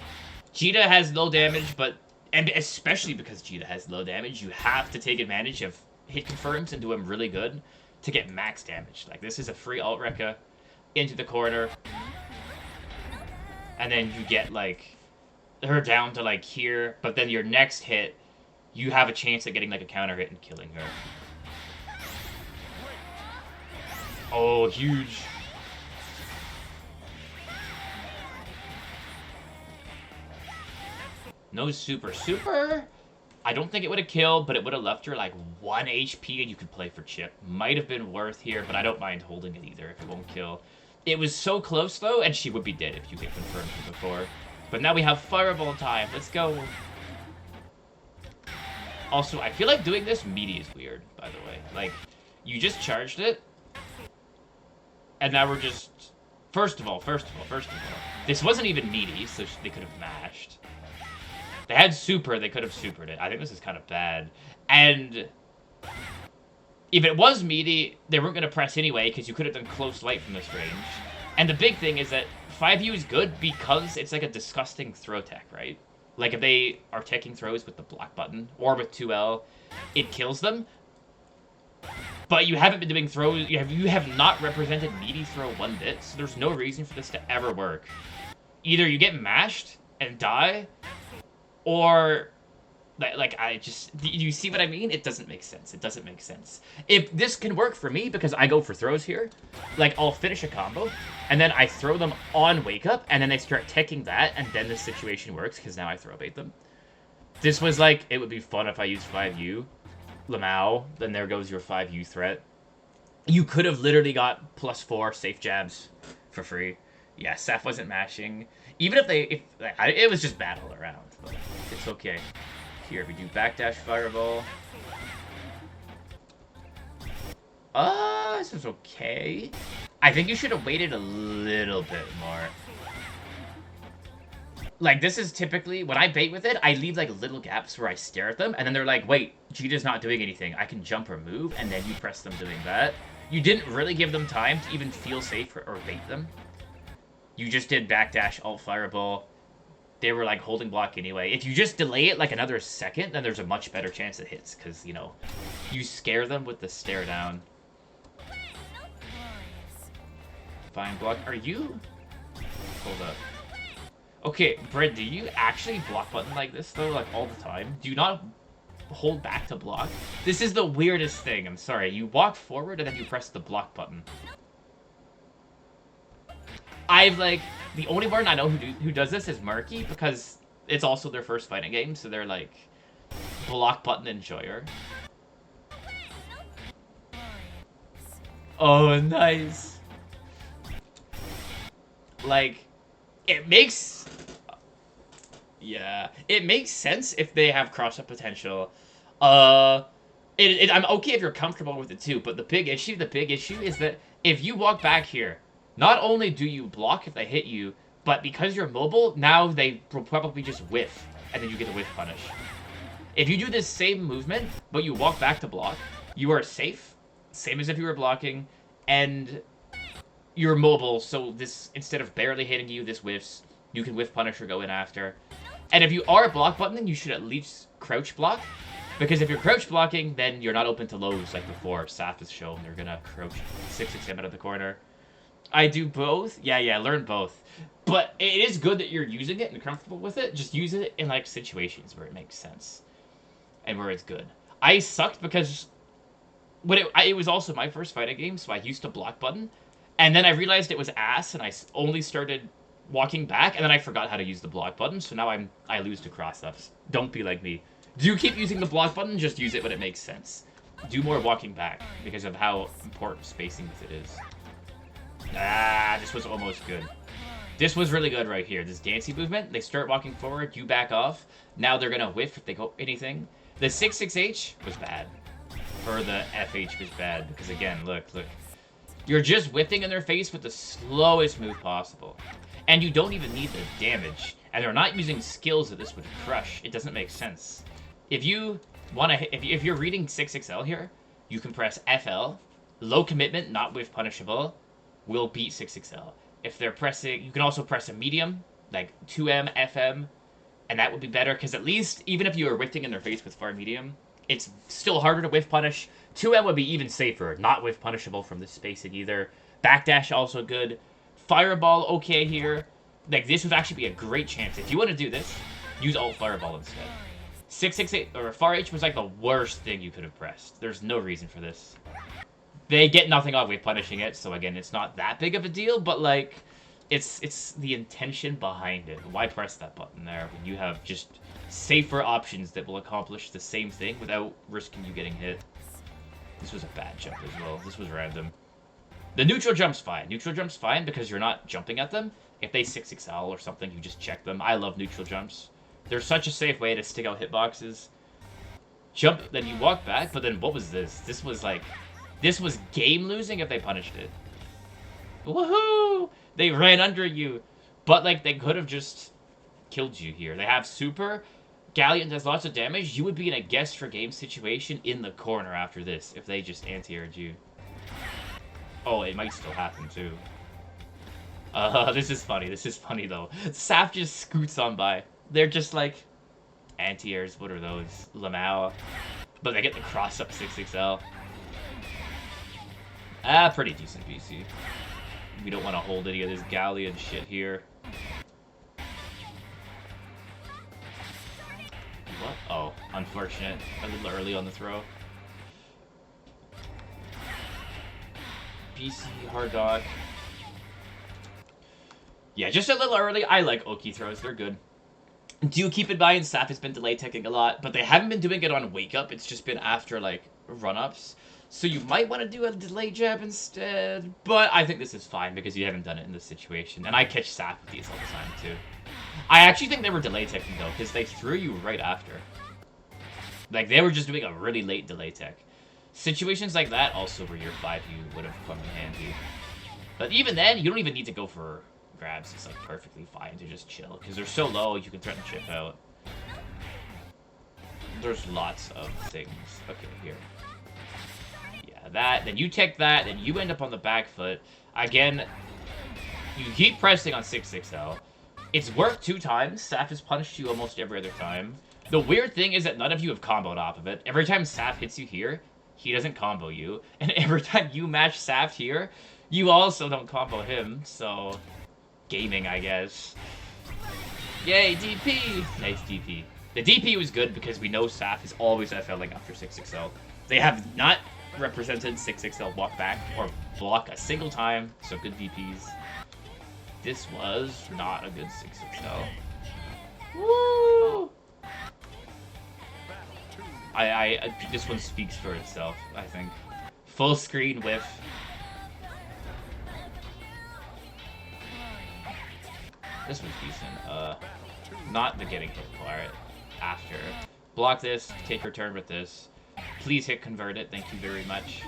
Djeeta has low damage, but... And especially because Djeeta has low damage, you have to take advantage of hit confirms and do them really good to get max damage. Like, this is a free alt-Rekka into the corner. And then you get, like, her down to, like, here. But then your next hit, you have a chance at getting, like, a counter hit and killing her. Oh, huge. No super. Super? I don't think it would have killed, but it would have left her like 1 HP and you could play for chip. Might have been worth here, but I don't mind holding it either if it won't kill. It was so close though, and she would be dead if you get confirmed from before. But now we have fireball time. Let's go. Also, I feel like doing this meaty is weird, by the way. Like, you just charged it. And now we're just... First of all. This wasn't even meaty, so they could have mashed. They had super, they could have supered it. I think this is kind of bad. And if it was meaty, they weren't going to press anyway, because you could have done close light from this range. And the big thing is that 5U is good because it's like a disgusting throw tech, right? Like if they are taking throws with the block button, or with 2L, it kills them. But you haven't been doing throws, you have not represented meaty throw one bit, so there's no reason for this to ever work. Either you get mashed and die, or, like, you see what I mean? It doesn't make sense. It doesn't make sense. If this can work for me, because I go for throws here, like, I'll finish a combo, and then I throw them on Wake Up, and then they start teching that, and then this situation works, because now I throw bait them. This was like, it would be fun if I used 5U. Lamau, then there goes your 5U threat. You could have literally got +4 safe jabs for free. Yeah, Seth wasn't mashing. Even if it was just bad all around. But it's okay. Here, we do backdash fireball. This is okay. I think you should have waited a little bit more. Like, this is typically, when I bait with it, I leave, like, little gaps where I stare at them, and then they're like, wait, Djeeta's not doing anything. I can jump or move, and then you press them doing that. You didn't really give them time to even feel safe or bait them. You just did backdash, alt fireball. They were, like, holding block anyway. If you just delay it, like, another second, then there's a much better chance it hits, because, you know, you scare them with the stare down. Fine block. Are you... Hold up. Okay, Bread, do you actually block button like this, though, like, all the time? Do you not hold back to block? This is the weirdest thing, I'm sorry. You walk forward and then you press the block button. I've, like, the only one I know who does this is Murky, because it's also their first fighting game, so they're, like, block button enjoyer. Oh, nice. Like, it makes... Yeah, it makes sense if they have cross-up potential. I'm okay if you're comfortable with it too, but the big issue is that if you walk back here, not only do you block if they hit you, but because you're mobile, now they will probably just whiff, and then you get a whiff punish. If you do this same movement, but you walk back to block, You are safe, same as if you were blocking, and you're mobile, so this, instead of barely hitting you, this whiffs. You can whiff punish or go in after. And if you are block buttoning, you should at least crouch block. Because if you're crouch blocking, then you're not open to lows like before. Saf has shown they're gonna crouch 6-6 out of the corner. I do both. Yeah, learn both. But it is good that you're using it and comfortable with it. Just use it in like situations where it makes sense and where it's good. I sucked because when it was also my first fighting game, so I used to block button, and then I realized it was ass, and I only started walking back, and then I forgot how to use the block button, so now I lose to cross-ups. Don't be like me. Do keep using the block button, just use it when it makes sense. Do more walking back, because of how important spacing with it is. Ah, this was almost good. This was really good right here. This dancing movement, they start walking forward, you back off. Now they're gonna whiff if they go anything. The 6-6H was bad. Or the FH was bad, because again, look. You're just whipping in their face with the slowest move possible. And you don't even need the damage. And they're not using skills that this would crush. It doesn't make sense. If you want to hit, if you're reading 6XL here, you can press FL. Low commitment, not whiff punishable, will beat 6XL. If they're pressing, you can also press a medium, like 2M, FM, and that would be better, because at least, even if you were whiffing in their face with far medium, it's still harder to whiff punish. 2M would be even safer, not whiff punishable from this spacing either. Backdash also good. Fireball okay here. Like, this would actually be a great chance. If you want to do this, use alt Fireball instead. 668 or Far H was like the worst thing you could have pressed. There's no reason for this. They get nothing off with punishing it, so again, it's not that big of a deal, but like, it's the intention behind it. Why press that button there when you have just safer options that will accomplish the same thing without risking you getting hit? This was a bad jump as well. This was random. The neutral jump's fine. Neutral jump's fine because you're not jumping at them. If they 6XL or something, you just check them. I love neutral jumps. They're such a safe way to stick out hitboxes. Jump, then you walk back, but then what was this? This was like, this was game losing if they punished it. Woohoo! They ran under you. But like, they could have just killed you here. They have super. Galleon does lots of damage. You would be in a guess for game situation in the corner after this if they just anti-aired you. Oh, it might still happen too. This is funny. This is funny though. Saf just scoots on by. They're just like anti-airs. What are those? Lamau. But they get the cross-up 6XL. Ah, pretty decent BC. We don't want to hold any of this Galleon shit here. What? Oh, unfortunate. A little early on the throw. BC, hard dog. Yeah, just a little early. I like Oki throws. They're good. Do keep in mind, Saf has been delay teching a lot, but they haven't been doing it on wake up. It's just been after, like, run-ups. So you might want to do a delay jab instead, but I think this is fine because you haven't done it in this situation. And I catch Saf with these all the time, too. I actually think they were delay teching, though, because they threw you right after. Like, they were just doing a really late delay tech. Situations like that also where your 5U would have come in handy. But even then, you don't even need to go for grabs. It's like perfectly fine to just chill because they're so low you can threaten chip out. There's lots of things. Okay, here. Yeah, that. Then you take that. Then you end up on the back foot. Again, you keep pressing on 6XL. It's worked 2 times. Saf has punished you almost every other time. The weird thing is that none of you have comboed off of it. Every time Saf hits you here, he doesn't combo you. And every time you match Saf here, you also don't combo him. So, gaming, I guess. Yay, DP! Nice DP. The DP was good because we know Saf is always FLing after 6XL. They have not represented 6XL walk back or block a single time, so good DPs. This was not a good 6XL. Woo! This one speaks for itself, I think. Full screen whiff. This was decent. Not the getting hit part. After. Block this, take your turn with this. Please hit convert it, thank you very much.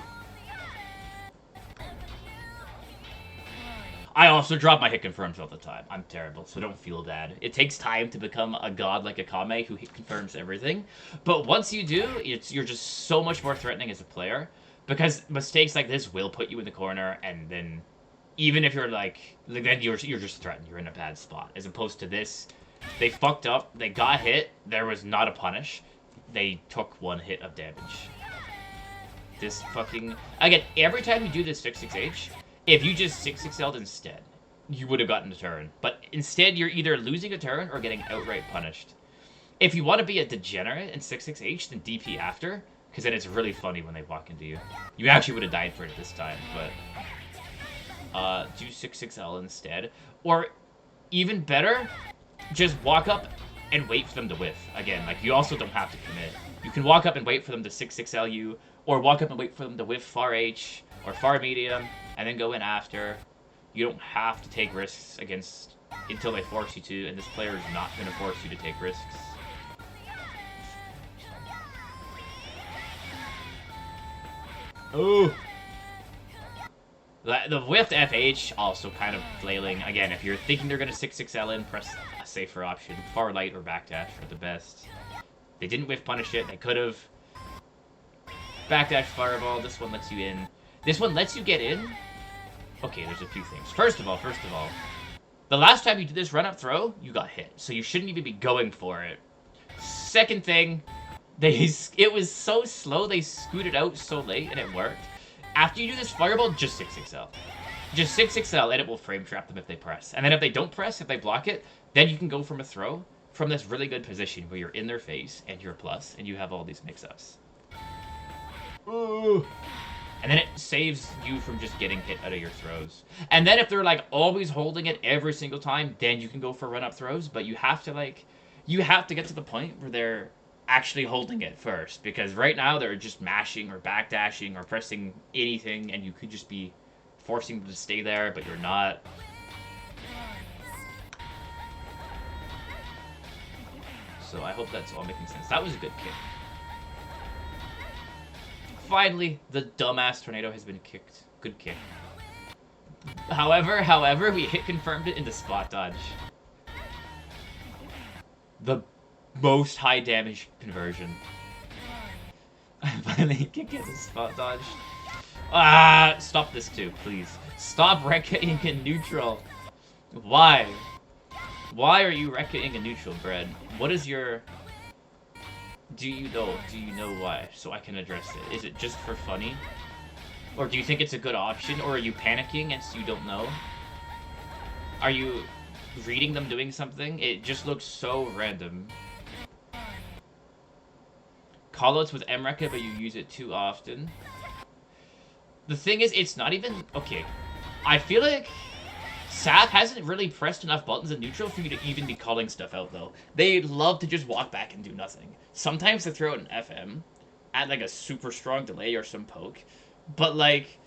I also drop my hit confirms all the time. I'm terrible, so don't feel bad. It takes time to become a god like Akame who hit confirms everything. But once you do, you're just so much more threatening as a player. Because mistakes like this will put you in the corner, and then even if you're like then you're just threatened. You're in a bad spot. As opposed to this, they fucked up, they got hit, there was not a punish. They took 1 hit of damage. This fucking... Again, every time you do this 6-6H, if you just 6-6L'd instead, you would have gotten a turn. But instead, you're either losing a turn or getting outright punished. If you want to be a degenerate in 6-6H, then DP after, because then it's really funny when they walk into you. You actually would have died for it this time, but... do 6-6L instead. Or, even better, just walk up and wait for them to whiff. Again, like, you also don't have to commit. You can walk up and wait for them to 6-6L you, or walk up and wait for them to whiff far H, or far medium, and then go in after. You don't have to take risks against until they force you to, and this player is not going to force you to take risks. Oh! The whiffed FH, also kind of flailing. Again, if you're thinking they're going to 6-6L in, press a safer option. Far light or backdash are the best. They didn't whiff punish it. They could have. Backdash fireball. This one lets you in. This one lets you get in. Okay, there's a few things. First of all, the last time you did this run-up throw, you got hit. So you shouldn't even be going for it. Second thing, it was so slow, they scooted out so late, and it worked. After you do this fireball, just 6-6L. Just 6-6L, and it will frame trap them if they press. And then if they don't press, if they block it, then you can go from a throw from this really good position where you're in their face, and you're plus, and you have all these mix-ups. Ooh. And then it saves you from just getting hit out of your throws. And then if they're, like, always holding it every single time, then you can go for run-up throws. But you have to, like, get to the point where they're actually holding it first. Because right now they're just mashing or backdashing or pressing anything, and you could just be forcing them to stay there, but you're not. So I hope that's all making sense. That was a good kick. Finally, the dumbass tornado has been kicked. Good kick. However, we hit confirmed it into spot dodge. The most high damage conversion. I finally can get the spot dodge. Ah, stop this too, please. Stop Rekkaing in neutral. Why? Why are you Rekkaing in neutral, Bread? What is your... Do you know why? So I can address it. Is it just for funny? Or do you think it's a good option? Or are you panicking and so you don't know? Are you reading them doing something? It just looks so random. Callouts with Emrekka, but you use it too often. The thing is, it's not even... Okay. I feel like Sap hasn't really pressed enough buttons in neutral for you to even be calling stuff out, though. They love to just walk back and do nothing. Sometimes they throw out an FM, add like a super strong delay or some poke, but like,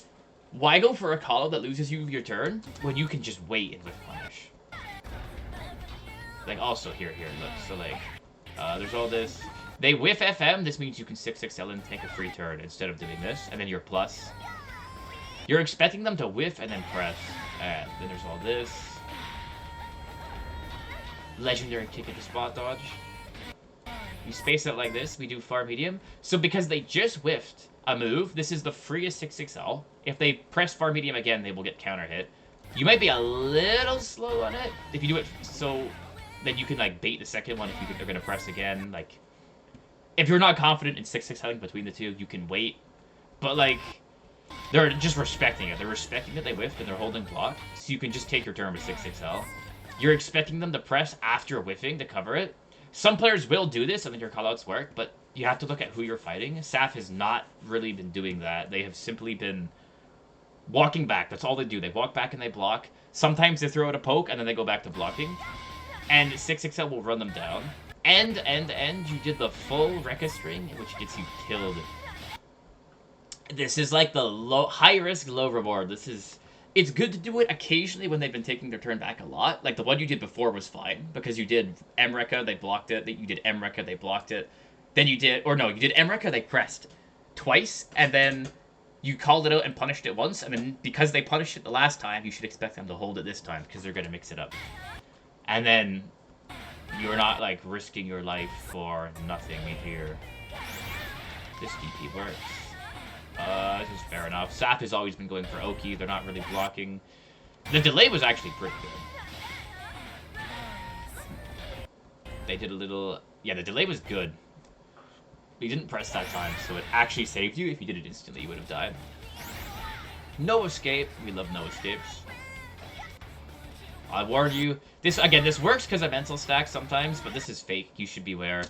why go for a call-out that loses you your turn when you can just wait and whiff punish? Like, also, here, look, so like, there's all this. They whiff FM, this means you can 6-6L and take a free turn instead of doing this, and then you're plus. You're expecting them to whiff and then press, and then there's all this. Legendary kick at the spot dodge. You space out like this, we do far medium. So because they just whiffed a move, this is the freest 6-6L. If they press far medium again, they will get counter hit. You might be a little slow on it. If you do it so then you can like bait the second one if you think they're going to press again. Like, if you're not confident in 6-6Ling between the two, you can wait. But like, they're just respecting it. They're respecting that they whiffed and they're holding block. So you can just take your turn with 6-6L. You're expecting them to press after whiffing to cover it. Some players will do this and then your callouts work, but you have to look at who you're fighting. Saf has not really been doing that. They have simply been walking back. That's all they do. They walk back and they block. Sometimes they throw out a poke and then they go back to blocking. And 6-6L will run them down. And you did the full Rekka string, which gets you killed. This is like the high risk, low reward. It's good to do it occasionally when they've been taking their turn back a lot. Like the one you did before was fine, because you did Emrekka, they blocked it. You did Emrekka, they blocked it. Then you did, or no, you did Emrekka, they pressed twice, and then you called it out and punished it once, and then because they punished it the last time, you should expect them to hold it this time, because they're going to mix it up. And then you're not, like, risking your life for nothing here. This DP works. This is fair enough. Saf has always been going for Oki. They're not really blocking. The delay was actually pretty good. They did a little... Yeah, the delay was good. You didn't press that time, so it actually saved you. If you did it instantly, you would have died. No escape. We love no escapes. I warned you. This, again, this works because of mental stack sometimes, but this is fake. You should beware.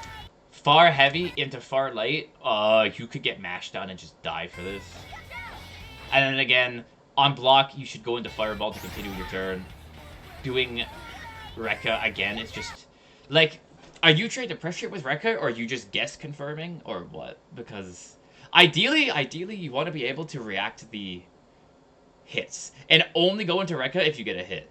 Far heavy into far light. You could get mashed down and just die for this. And then again, on block, you should go into Fireball to continue your turn. Doing Rekka again is just... Like, are you trying to pressure it with Rekka, or are you just guess confirming, or what? Because ideally, you want to be able to react to the hits. And only go into Rekka if you get a hit.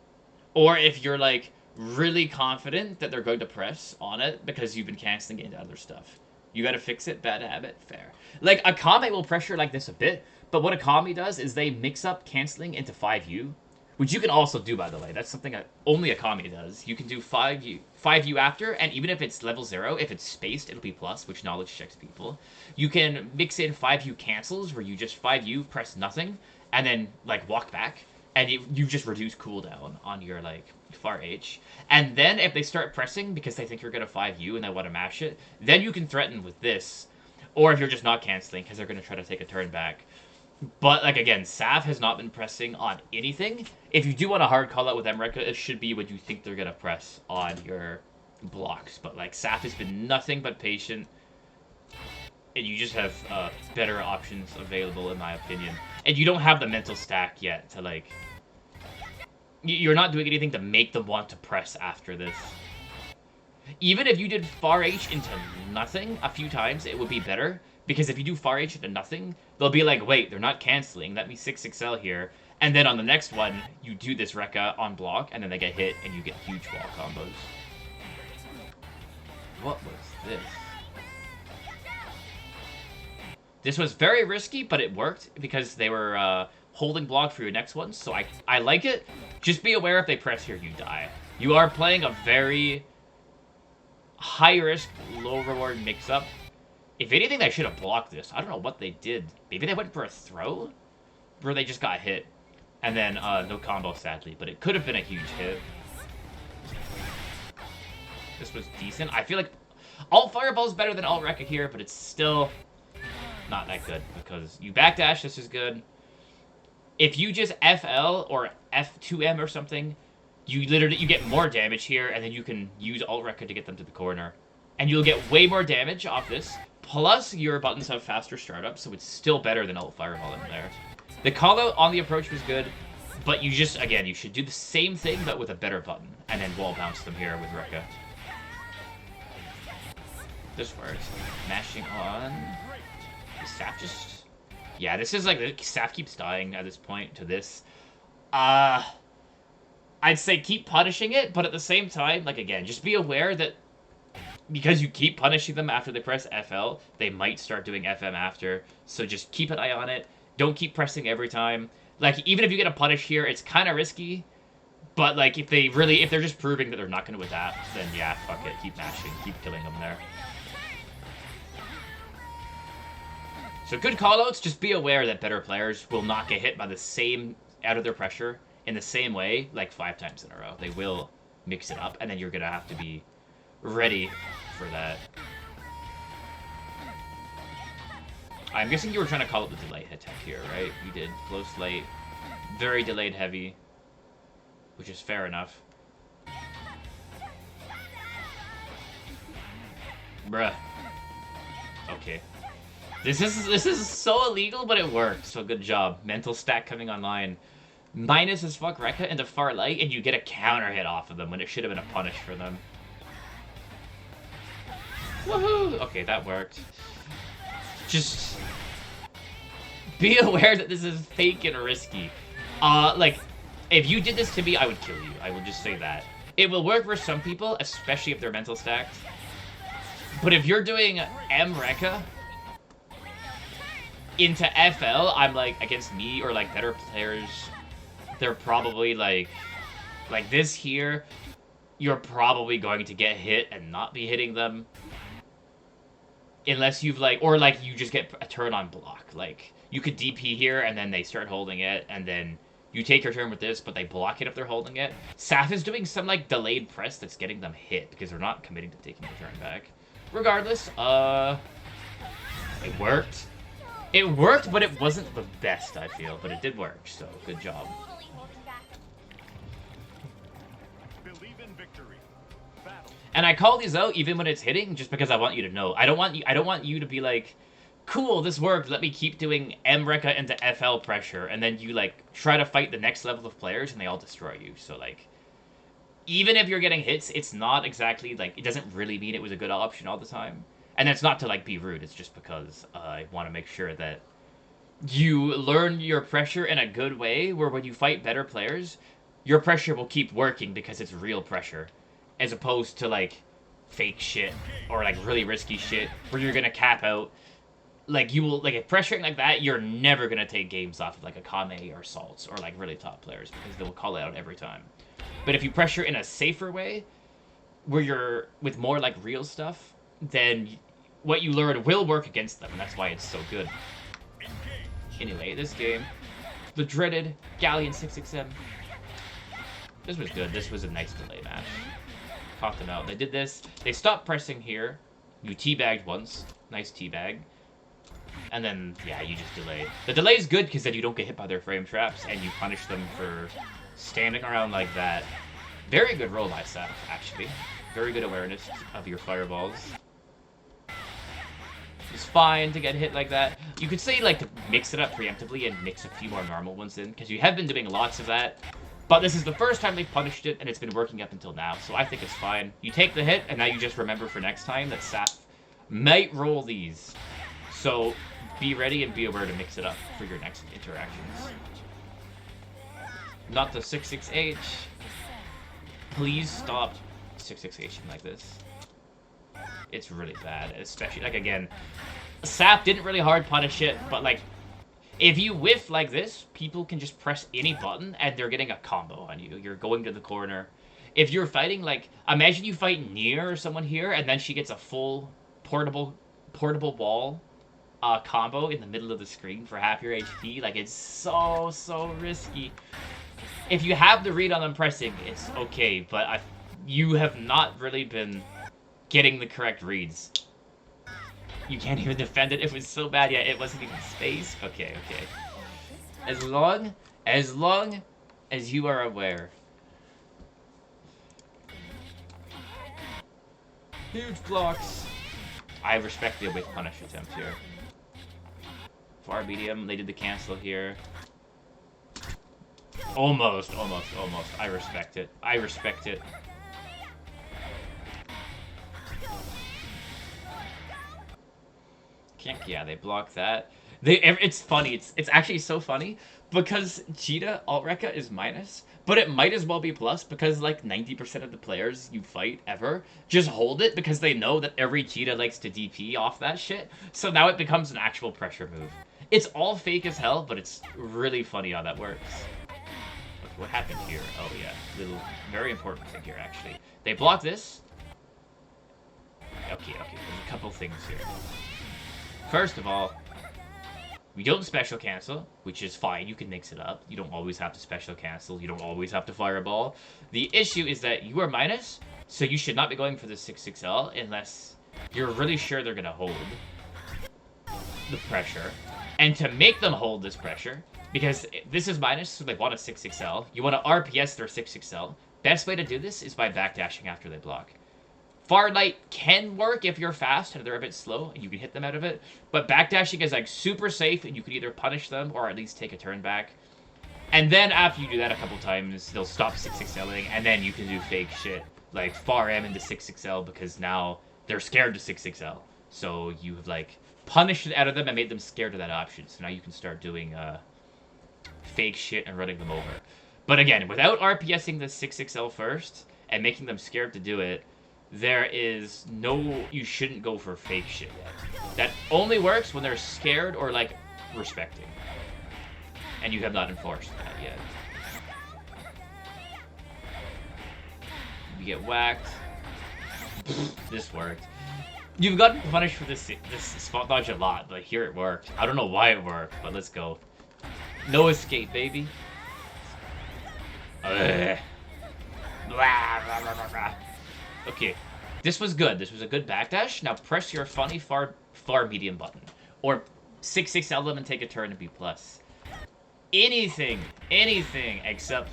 Or if you're, like, really confident that they're going to press on it because you've been canceling into other stuff. You gotta fix it, bad habit, fair. Like, Akame will pressure like this a bit, but what Akame does is they mix up canceling into 5U, which you can also do, by the way. That's something that only Akame does. You can do 5U after, and even if it's level 0, if it's spaced, it'll be plus, which knowledge checks people. You can mix in 5U cancels, where you just 5U, press nothing, and then, like, walk back, and you just reduce cooldown on your, like, far H. And then if they start pressing because they think you're going to 5U and they want to mash it, then you can threaten with this. Or if you're just not canceling because they're going to try to take a turn back. But, like, again, Sav has not been pressing on anything. If you do want a hard call out with Emreka, it should be when you think they're going to press on your blocks. But, like, Sav has been nothing but patient. And you just have better options available, in my opinion. And you don't have the mental stack yet to, like... You're not doing anything to make them want to press after this. Even if you did far H into nothing a few times, it would be better. Because if you do far H into nothing, they'll be like, wait, they're not canceling. Let me 6XL here. And then on the next one, you do this Rekka on block, and then they get hit, and you get huge wall combos. What was this? This was very risky, but it worked because they were... holding block for your next one, so I like it. Just be aware if they press here, you die. You are playing a very high-risk, low-reward mix-up. If anything, they should have blocked this. I don't know what they did. Maybe they went for a throw? Or they just got hit. And then, no combo, sadly. But it could have been a huge hit. This was decent. I feel like Alt Fireball is better than Alt Rekka here, but it's still not that good. Because you backdash, this is good. If you just FL or F2M or something, you get more damage here, and then you can use Alt Rekka to get them to the corner. And you'll get way more damage off this, plus your buttons have faster startup, so it's still better than Alt Fireball in there. The callout on the approach was good, but you just, again, you should do the same thing, but with a better button, and then wall bounce them here with Rekka. This works. Mashing on... Is Sap just... Yeah, this is like, Saf keeps dying at this point to this. I'd say keep punishing it, but at the same time, like, again, just be aware that because you keep punishing them after they press FL, they might start doing FM after. So just keep an eye on it. Don't keep pressing every time. Like, even if you get a punish here, it's kind of risky. But, like, if they're just proving that they're not going to adapt, then yeah, fuck it. Keep mashing. Keep killing them there. So good callouts, just be aware that better players will not get hit by the same, out of their pressure, in the same way, like 5 times in a row. They will mix it up, and then you're going to have to be ready for that. I'm guessing you were trying to call up the delay attack here, right? You did. Close, late, very delayed heavy, which is fair enough. Bruh. Okay. This is so illegal, but it worked. So good job. Mental stack coming online. Minus as fuck Rekka into far light, and you get a counter hit off of them when it should have been a punish for them. Woohoo! Okay, that worked. Just be aware that this is fake and risky. Like, if you did this to me, I would kill you. I will just say that. It will work for some people, especially if they're mental stacked. But if you're doing M Rekka, into FL, I'm like, against me or like better players, they're probably like this here, you're probably going to get hit and not be hitting them. Unless you've like, or like you just get a turn on block. Like, you could DP here and then they start holding it and then you take your turn with this, but they block it if they're holding it. Saf is doing some like delayed press that's getting them hit because they're not committing to taking the turn back. Regardless, it worked. It worked, but it wasn't the best, I feel, but it did work, so good job. Believe in victory. Battle. And I call these out even when it's hitting, just because I want you to know. I don't want you to be like, cool, this worked, let me keep doing Mreka into FL pressure, and then you like try to fight the next level of players and they all destroy you. So like, even if you're getting hits, it's not exactly like, it doesn't really mean it was a good option all the time. And that's not to like be rude, it's just because I want to make sure that you learn your pressure in a good way, where when you fight better players, your pressure will keep working because it's real pressure, as opposed to like fake shit or like really risky shit where you're gonna cap out. Like, you will, like, if pressuring like that, you're never gonna take games off of like a Kame or Salts or like really top players because they will call it out every time. But if you pressure in a safer way, where you're with more like real stuff, then what you learn will work against them, and that's why it's so good. Anyway, this game, the dreaded Galleon 6XM. This was good. This was a nice delay match. Caught them out. They did this. They stopped pressing here. You teabagged once. Nice teabag. And then, yeah, you just delay. The delay is good because then you don't get hit by their frame traps, and you punish them for standing around like that. Very good roll by Seth, actually. Very good awareness of your fireballs. It's fine to get hit like that. You could say, like, to mix it up preemptively and mix a few more normal ones in, because you have been doing lots of that. But this is the first time they've punished it, and it's been working up until now, so I think it's fine. You take the hit, and now you just remember for next time that Saf might roll these. So be ready and be aware to mix it up for your next interactions. Not the 6-6H. Please stop 6-6Hing like this. It's really bad, especially, like, again, Sap didn't really hard punish it, but, like, if you whiff like this, people can just press any button and they're getting a combo on you. You're going to the corner. If you're fighting, like, imagine you fight near someone here and then she gets a full portable wall combo in the middle of the screen for half your HP. Like, it's so risky. If you have the read on them pressing, it's okay, but you have not really been getting the correct reads. You can't even defend it. It was so bad. Yeah, it wasn't even space. Okay. As long as you are aware. Huge blocks. I respect the awake punish attempt here. Far medium. They did the cancel here. Almost. I respect it. Yeah, they block that. It's funny. It's actually so funny because Djeeta alt-Reka is minus, but it might as well be plus because like 90% of the players you fight ever just hold it because they know that every Djeeta likes to DP off that shit. So now it becomes an actual pressure move. It's all fake as hell, but it's really funny how that works. Okay, what happened here? Oh yeah, little very important thing here actually. They block this. Okay. There's a couple things here. First of all, we don't special cancel, which is fine. You can mix it up. You don't always have to special cancel. You don't always have to fireball. The issue is that you are minus, so you should not be going for the 6-6L unless you're really sure they're going to hold the pressure. And to make them hold this pressure, because this is minus, so they want a 6-6L. You want to RPS their 6-6L. Best way to do this is by backdashing after they block. Far Light can work if you're fast and they're a bit slow and you can hit them out of it, but backdashing is like super safe and you can either punish them or at least take a turn back. And then after you do that a couple times, they'll stop 6-6Ling and then you can do fake shit like Far M into 6-6L because now they're scared to 6-6L. So you've like punished it out of them and made them scared of that option. So now you can start doing fake shit and running them over. But again, without RPSing the 6-6L first and making them scared to do it, there is no, you shouldn't go for fake shit yet. That only works when they're scared or like respecting. And you have not enforced that yet. You get whacked. This worked. You've gotten punished for this spot dodge a lot, but here it worked. I don't know why it worked, but let's go. No escape, baby. Ugh. Blah, blah, blah, blah, blah. Okay, this was good. This was a good backdash. Now press your funny far medium button, or 6-6L them and take a turn to B+. Anything except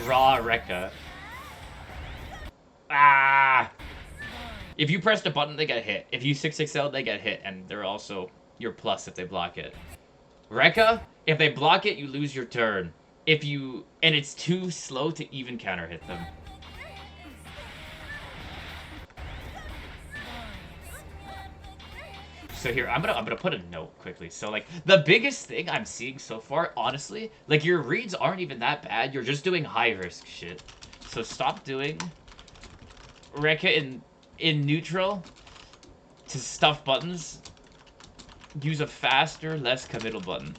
raw Rekka. Ah! If you press the button, they get hit. If you 6-6L, they get hit, and they're also your plus if they block it. Rekka, if they block it, you lose your turn. And it's too slow to even counter hit them. So here, I'm gonna put a note quickly. So like the biggest thing I'm seeing so far, honestly, like your reads aren't even that bad. You're just doing high risk shit. So stop doing Rekka in neutral to stuff buttons. Use a faster, less committal button.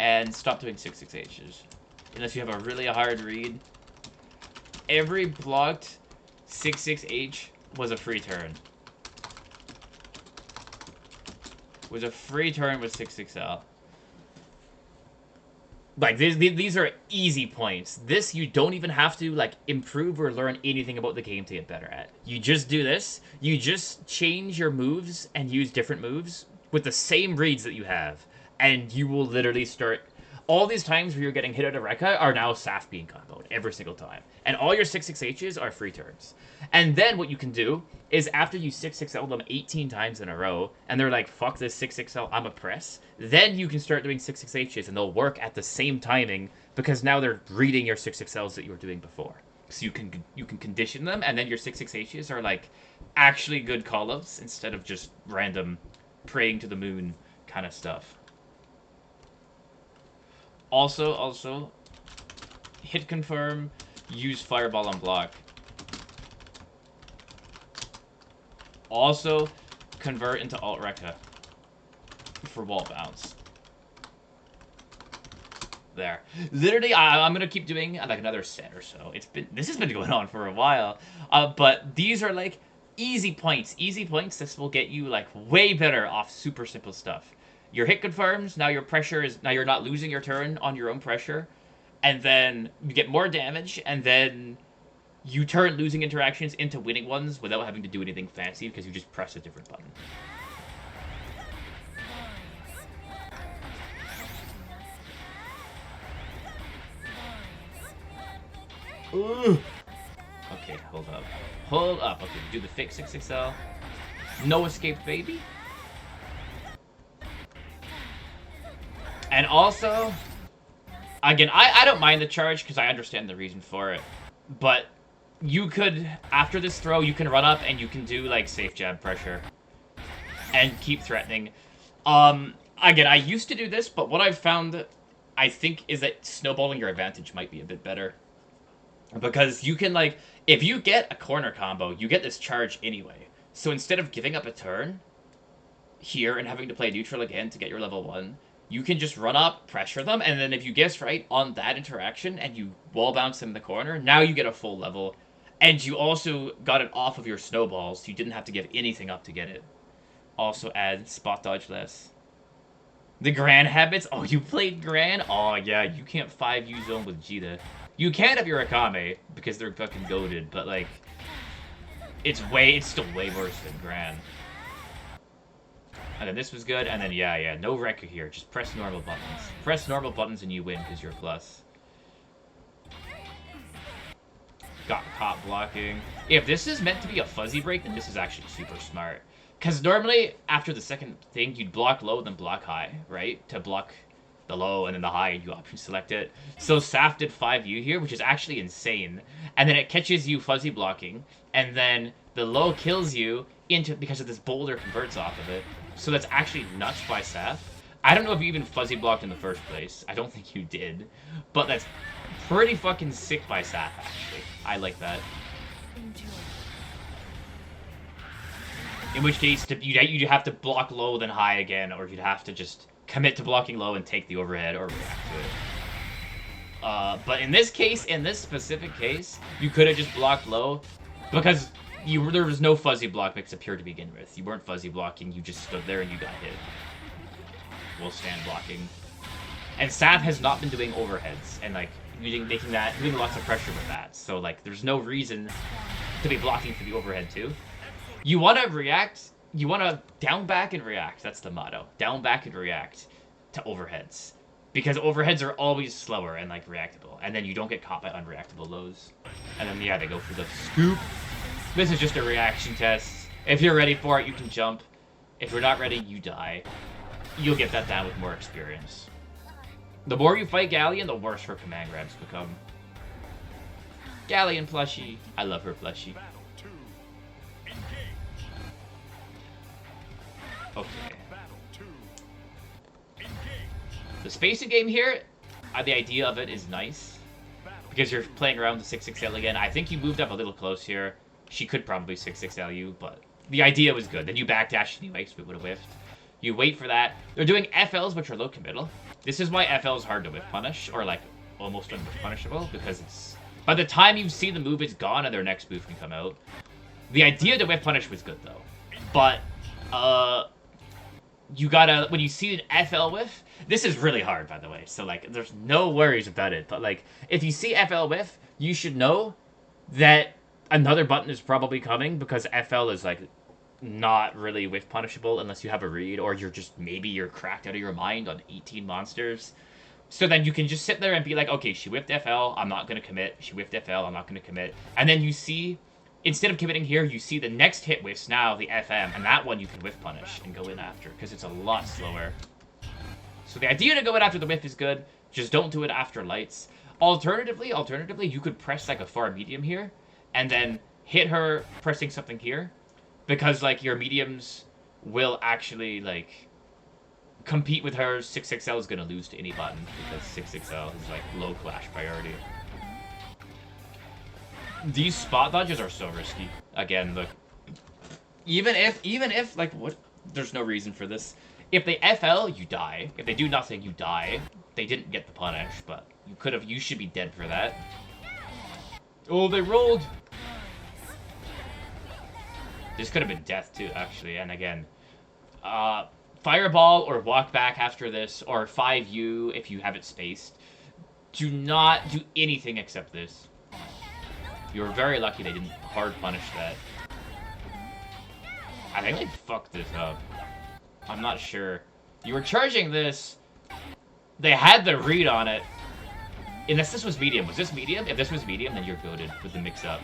And stop doing 6-6Hs. Unless you have a really hard read. Every blocked 6-6H was a free turn. Was a free turn with 6-6L. Like, these are easy points. This, you don't even have to, like, improve or learn anything about the game to get better at. You just do this. You just change your moves and use different moves with the same reads that you have. And you will literally start... All these times where you're getting hit out of Rekka are now Saf being comboed every single time. And all your 6-6Hs are free turns. And then what you can do is after you 6-6L them 18 times in a row, and they're like, fuck this 6-6L, I'm a press, then you can start doing 6-6Hs, and they'll work at the same timing, because now they're reading your 6-6Ls that you were doing before. So you can condition them, and then your 6-6Hs are like actually good call-ups, instead of just random praying to the moon kind of stuff. Also, hit confirm, use fireball on block. Also, convert into alt Rekka for wall bounce. There. Literally, I'm gonna keep doing like another set or so. This has been going on for a while. But these are like easy points. Easy points. This will get you like way better off super simple stuff. Your hit confirms, now your pressure is... Now you're not losing your turn on your own pressure. And then you get more damage, and then you turn losing interactions into winning ones without having to do anything fancy, because you just press a different button. Ooh. Okay, hold up. Hold up. Okay, do the fake 6-6L. No escape, baby. And also, again, I don't mind the charge because I understand the reason for it. But you could, after this throw, you can run up and you can do, like, safe jab pressure. And keep threatening. Again, I used to do this, but what I've found, I think, is that snowballing your advantage might be a bit better. Because you can, like, if you get a corner combo, you get this charge anyway. So instead of giving up a turn here and having to play neutral again to get your level 1... You can just run up, pressure them, and then if you guess right on that interaction and you wall bounce them in the corner, now you get a full level. And you also got it off of your snowballs, so you didn't have to give anything up to get it. Also add spot dodge less. The Gran habits? Oh, you played Gran? Oh, yeah, you can't 5U zone with Djeeta. You can if you're Akame, because they're fucking goated, but, like, it's still way worse than Gran. And then this was good, and then, yeah, no Rekka here. Just press normal buttons. Press normal buttons and you win, because you're plus. Got caught blocking. If this is meant to be a fuzzy break, then this is actually super smart. Because normally, after the second thing, you'd block low, then block high, right? To block the low and then the high, and you option select it. So Saf did 5U here, which is actually insane. And then it catches you fuzzy blocking, and then the low kills you because of this boulder converts off of it. So that's actually nuts by Saf. I don't know if you even fuzzy blocked in the first place. I don't think you did. But that's pretty fucking sick by Saf, actually. I like that. In which case, you'd have to block low then high again, or you'd have to just commit to blocking low and take the overhead or react to it. But in this case, in this specific case, you could have just blocked low because there was no fuzzy block mix up here to begin with. You weren't fuzzy blocking, you just stood there and you got hit. We'll stand blocking. And Saf has not been doing overheads and like doing lots of pressure with that. So like there's no reason to be blocking for the overhead too. You want to react, you want to down back and react. That's the motto. Down back and react to overheads. Because overheads are always slower and like reactable. And then you don't get caught by unreactable lows. And then yeah, they go for the scoop. This is just a reaction test. If you're ready for it, you can jump. If you're not ready, you die. You'll get that down with more experience. The more you fight Galleon, the worse her command grabs become. Galleon plushie. I love her plushie. Okay. The spacing game here, the idea of it is nice. Because you're playing around the 6XL again. I think you moved up a little close here. She could probably 6XL you, but the idea was good. Then you backdash anyway, so it would have whiffed. You wait for that. They're doing FLs, which are low committal. This is why FL is hard to whiff punish, or like almost unwhiff punishable, because it's by the time you see the move, it's gone and their next move can come out. The idea to whiff punish was good though, but you gotta when you see an FL whiff. This is really hard, by the way. So like, there's no worries about it. But like, if you see FL whiff, you should know that another button is probably coming because FL is like not really whiff punishable unless you have a read or maybe you're cracked out of your mind on 18 monsters. So then you can just sit there and be like, okay, she whiffed FL, I'm not going to commit. She whiffed FL, I'm not going to commit. And then you see, instead of committing here, you see the next hit whiffs now, the FM, and that one you can whiff punish and go in after because it's a lot slower. So the idea to go in after the whiff is good, just don't do it after lights. Alternatively, you could press like a far medium here and then hit her pressing something here. Because, like, your mediums will actually, like, compete with her. 6XL is going to lose to any button because 6XL is, like, low clash priority. These spot dodges are so risky. Again, look. Even if, like, what? There's no reason for this. If they FL, you die. If they do nothing, you die. They didn't get the punish, but you should be dead for that. Oh, they rolled! This could have been death too, actually. And again, fireball or walk back after this, or 5U if you have it spaced. Do not do anything except this. You're very lucky they didn't hard punish that. I think they fucked this up. I'm not sure. You were charging this. They had the read on it. Unless this was medium. Was this medium? If this was medium, then you're goated with the mix-up.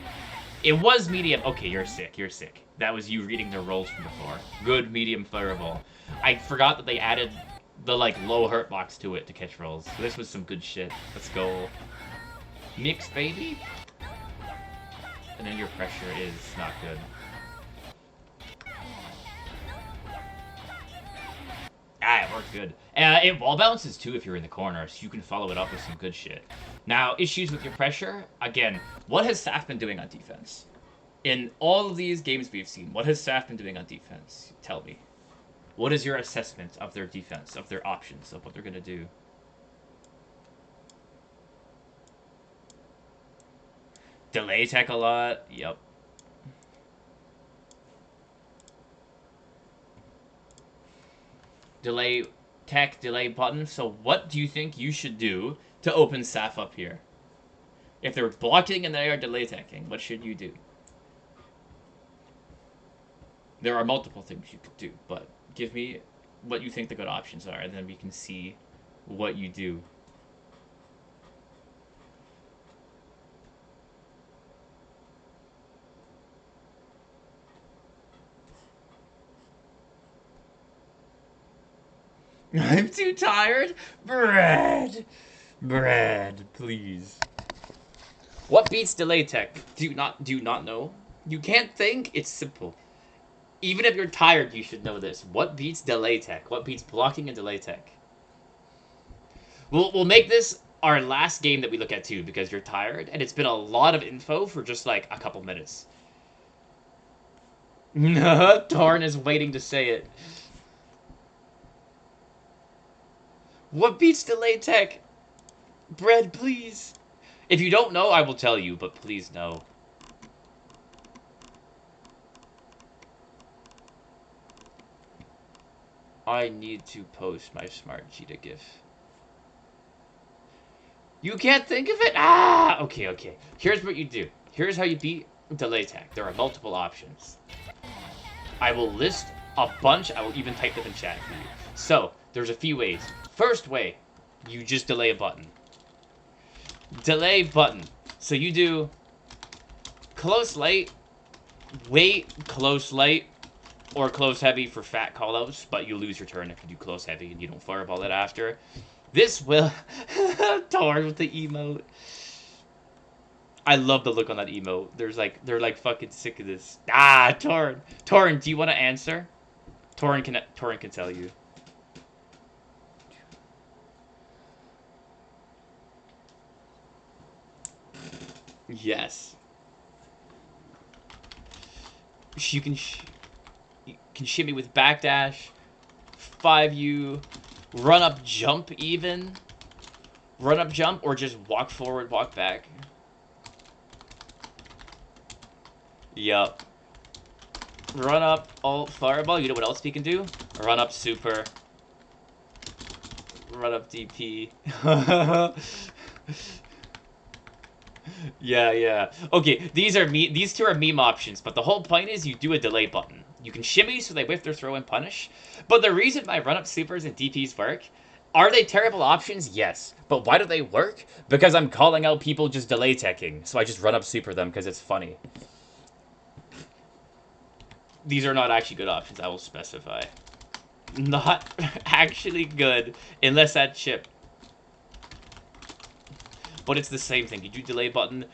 It was medium. Okay, you're sick. You're sick. That was you reading their rolls from before. Good medium fireball. I forgot that they added the, like, low hurt box to it to catch rolls. So this was some good shit. Let's go. Mix, baby. And then your pressure is not good. Ah, it worked good. It wall bounces too if you're in the corner, so you can follow it up with some good shit. Now, issues with your pressure. Again, what has Saf been doing on defense? In all of these games we've seen, what has Saf been doing on defense? Tell me. What is your assessment of their defense, of their options, of what they're going to do? Delay tech a lot. Yep. Delay tech, delay button. So what do you think you should do to open Saf up here? If they're blocking and they are delay teching, what should you do? There are multiple things you could do, but give me what you think the good options are, and then we can see what you do. I'm too tired. Bread, please. What beats delay tech? Do you not know? You can't think? It's simple. Even if you're tired, you should know this. What beats delay tech? What beats blocking and delay tech? We'll make this our last game that we look at too, because you're tired, and it's been a lot of info for just like a couple minutes. Torn is waiting to say it. What beats delay tech? Bread, please. If you don't know, I will tell you, but please know. I need to post my smart Djeeta gif. You can't think of it? Ah! Okay. Here's what you do. Here's how you beat delay tech. There are multiple options. I will list a bunch. I will even type them in chat for you. So, there's a few ways. First way, you just delay a button. Delay button. So you do close light, wait, close light, or close heavy for fat callouts, but you lose your turn if you do close heavy and you don't fireball it after. This will... Torn with the emote. I love the look on that emote. They're like fucking sick of this. Ah, Torn. Torn, do you want to answer? Torn can tell you. Yes. You can shimmy with backdash, 5U, run up jump even. Run up jump or just walk forward, walk back. Yup. Run up alt fireball. You know what else we can do? Run up super. Run up DP. Yeah. Okay, these two are meme options, but the whole point is you do a delay button. You can shimmy so they whiff their throw and punish. But the reason my run up supers and DPs work, are they terrible options? Yes. But why do they work? Because I'm calling out people just delay teching. So I just run up super them because it's funny. These are not actually good options, I will specify. Not actually good unless that chip. But it's the same thing. You do delay button.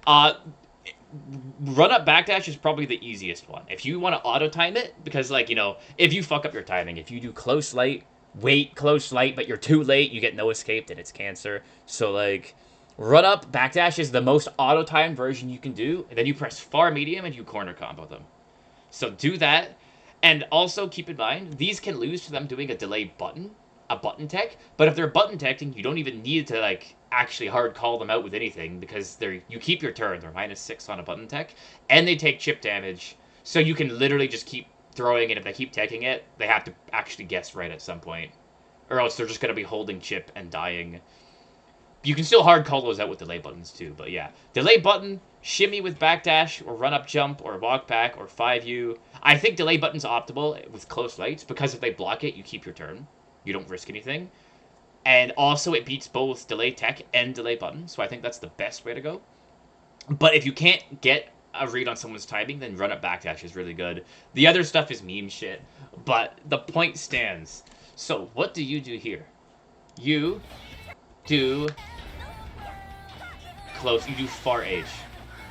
Run up backdash is probably the easiest one. If you want to auto time it, because like, you know, if you fuck up your timing, if you do close light, wait, close light, but you're too late, you get no escape, then it's cancer. So like, run up backdash is the most auto timed version you can do, and then you press far medium and you corner combo them. So do that. And also keep in mind, these can lose to them doing a delay button, a button tech. But if they're button teching, you don't even need to like actually hard call them out with anything because you keep your turn. They're -6 on a button tech, and they take chip damage. So you can literally just keep throwing, and if they keep teching it, they have to actually guess right at some point, or else they're just gonna be holding chip and dying. You can still hard call those out with delay buttons too, but yeah. Delay button, shimmy with backdash, or run up jump, or walk back, or 5U. I think delay button's optimal with close lights, because if they block it, you keep your turn. You don't risk anything. And also it beats both delay tech and delay button, so I think that's the best way to go. But if you can't get a read on someone's timing, then run up backdash is really good. The other stuff is meme shit, but the point stands. So what do you do here? You do close. You do far H.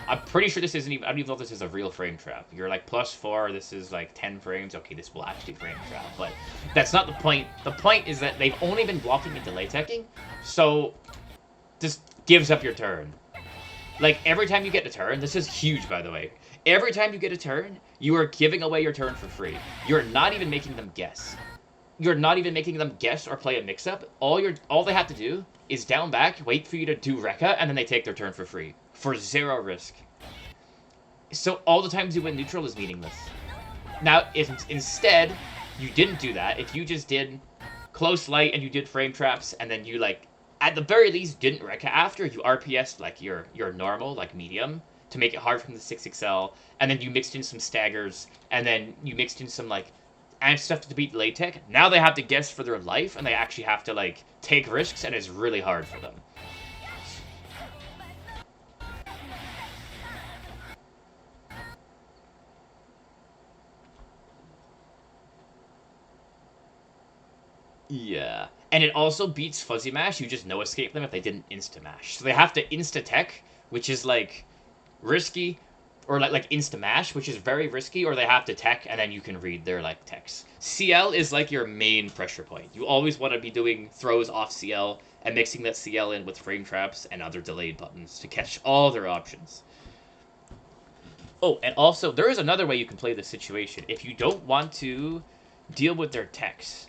I'm pretty sure this isn't even... I don't even know if this is a real frame trap. You're like +4, this is like 10 frames. Okay, this will actually frame trap, but that's not the point. The point is that they've only been blocking and delay teching, so this gives up your turn. Like, every time you get a turn... This is huge, by the way. Every time you get a turn, you are giving away your turn for free. You're not even making them guess. You're not even making them guess or play a mix-up. All they have to do is down back, wait for you to do Rekka, and then they take their turn for free. For 0 risk. So all the times you win neutral is meaningless. Now, if instead you didn't do that, if you just did close light and you did frame traps, and then you, like, at the very least didn't Rekka after, you RPS'd, like, your normal, like, medium, to make it hard from the 6XL, and then you mixed in some staggers, and then you mixed in some, like, and stuff to beat late tech. Now they have to guess for their life, and they actually have to, like, take risks, and it's really hard for them. Yeah. And it also beats Fuzzy Mash. You just no-escape them if they didn't insta-mash. So they have to insta-tech, which is, like, risky, or like insta mash, which is very risky, or they have to tech and then you can read their like techs. CL is like your main pressure point. You always want to be doing throws off CL and mixing that CL in with frame traps and other delayed buttons to catch all their options. Oh, and also there is another way you can play this situation. If you don't want to deal with their techs,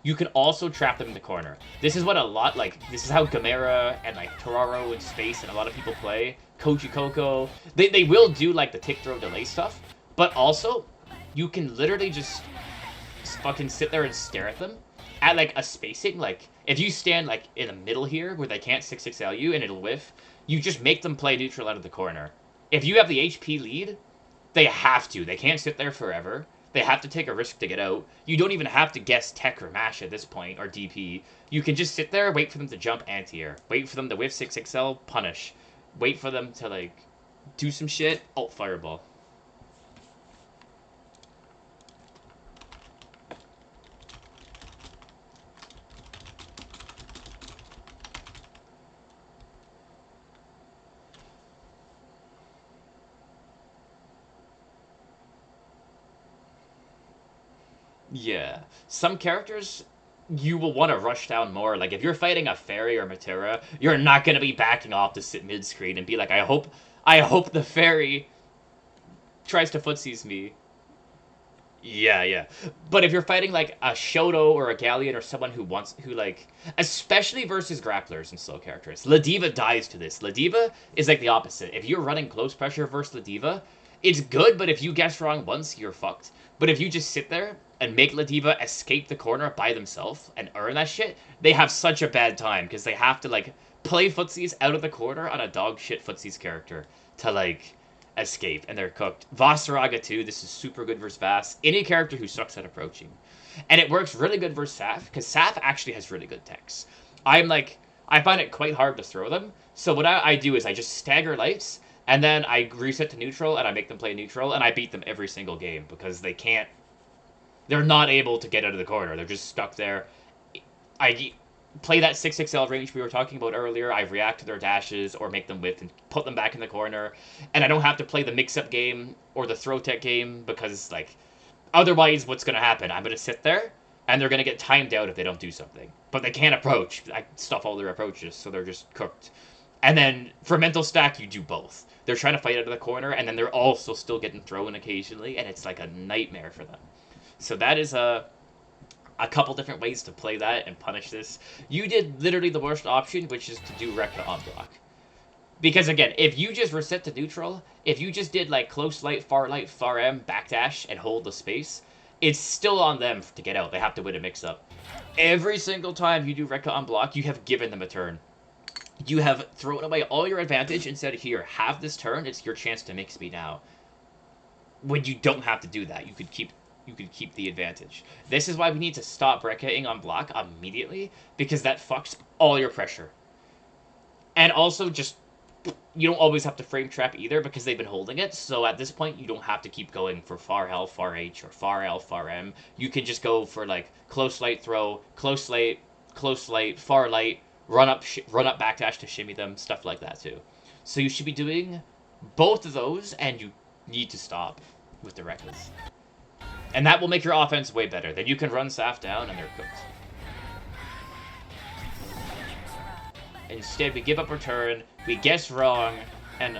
you can also trap them in the corner. This is what a lot, like, this is how Gamera and, like, Toraro and Space and a lot of people play. Koji Coco. They will do, like, the tick throw delay stuff, but also, you can literally just fucking sit there and stare at them at, like, a spacing. Like, if you stand, like, in the middle here where they can't 6-6L you and it'll whiff, you just make them play neutral out of the corner. If you have the HP lead, they have to. They can't sit there forever. They have to take a risk to get out. You don't even have to guess tech or mash at this point, or DP. You can just sit there, wait for them to jump anti-air. Wait for them to whiff 6XL, punish. Wait for them to, like, do some shit, ult fireball. Yeah. Some characters you will want to rush down more. Like if you're fighting a fairy or Matera, you're not gonna be backing off to sit mid screen and be like, I hope the fairy tries to footsies me. Yeah, yeah. But if you're fighting like a Shoto or a Galleon or someone who like, especially versus grapplers and slow characters, Ladiva dies to this. Ladiva is like the opposite. If you're running close pressure versus Ladiva, it's good, but if you guess wrong once, you're fucked. But if you just sit there and make Ladiva escape the corner by themselves and earn that shit, they have such a bad time because they have to like play footsies out of the corner on a dog shit footsies character to like escape, and they're cooked. Vasaraga too, this is super good versus Vass. Any character who sucks at approaching. And it works really good versus Saf, because Saf actually has really good techs. I find it quite hard to throw them, so what I do is I just stagger lights, and then I reset to neutral, and I make them play neutral, and I beat them every single game, because they're not able to get out of the corner, they're just stuck there. I play that 6XL range we were talking about earlier. I react to their dashes or make them whiff and put them back in the corner. And I don't have to play the mix-up game or the throw tech game because, like, otherwise what's going to happen? I'm going to sit there and they're going to get timed out if they don't do something. But they can't approach. I stuff all their approaches, so they're just cooked. And then for mental stack, you do both. They're trying to fight out of the corner, and then they're also still getting thrown occasionally, and it's like a nightmare for them. So that is a couple different ways to play that and punish this. You did literally the worst option, which is to do Rekka on block. Because again, if you just reset to neutral, if you just did like close light, far M, backdash, and hold the space, it's still on them to get out. They have to win a mix-up. Every single time you do Rekka on block, you have given them a turn. You have thrown away all your advantage and said, here, have this turn, it's your chance to mix me now. When you don't have to do that, you could keep the advantage. This is why we need to stop Rekkaing on block immediately, because that fucks all your pressure. And also, just, you don't always have to frame trap either, because they've been holding it, so at this point, you don't have to keep going for far L, far H, or far L, far M. You can just go for, like, close light throw, close light, far light, run up backdash to shimmy them, stuff like that, too. So you should be doing both of those, and you need to stop with the Rekkas. And that will make your offense way better. Then you can run Saf down and they're cooked. Instead, we give up return, we guess wrong, and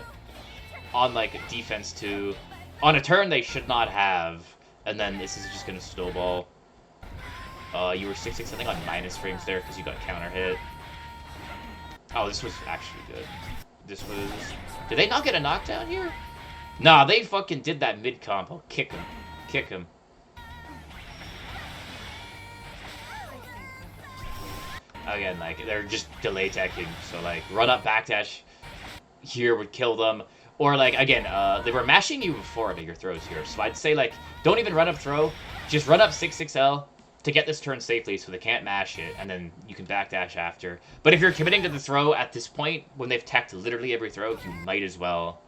on, like, defense too. On a turn they should not have, and then this is just gonna snowball. You were 6-6 something on minus frames there because you got counter hit. Oh, this was actually good. This was... Did they not get a knockdown here? Nah, they fucking did that mid-combo. Kick him. Kick him. Again, like, they're just delay teching, so, like, run up backdash here would kill them. Or, like, again, they were mashing you before to your throws here, so I'd say, like, don't even run up throw, just run up 6-6L to get this turn safely so they can't mash it, and then you can backdash after. But if you're committing to the throw at this point, when they've teched literally every throw, you might as well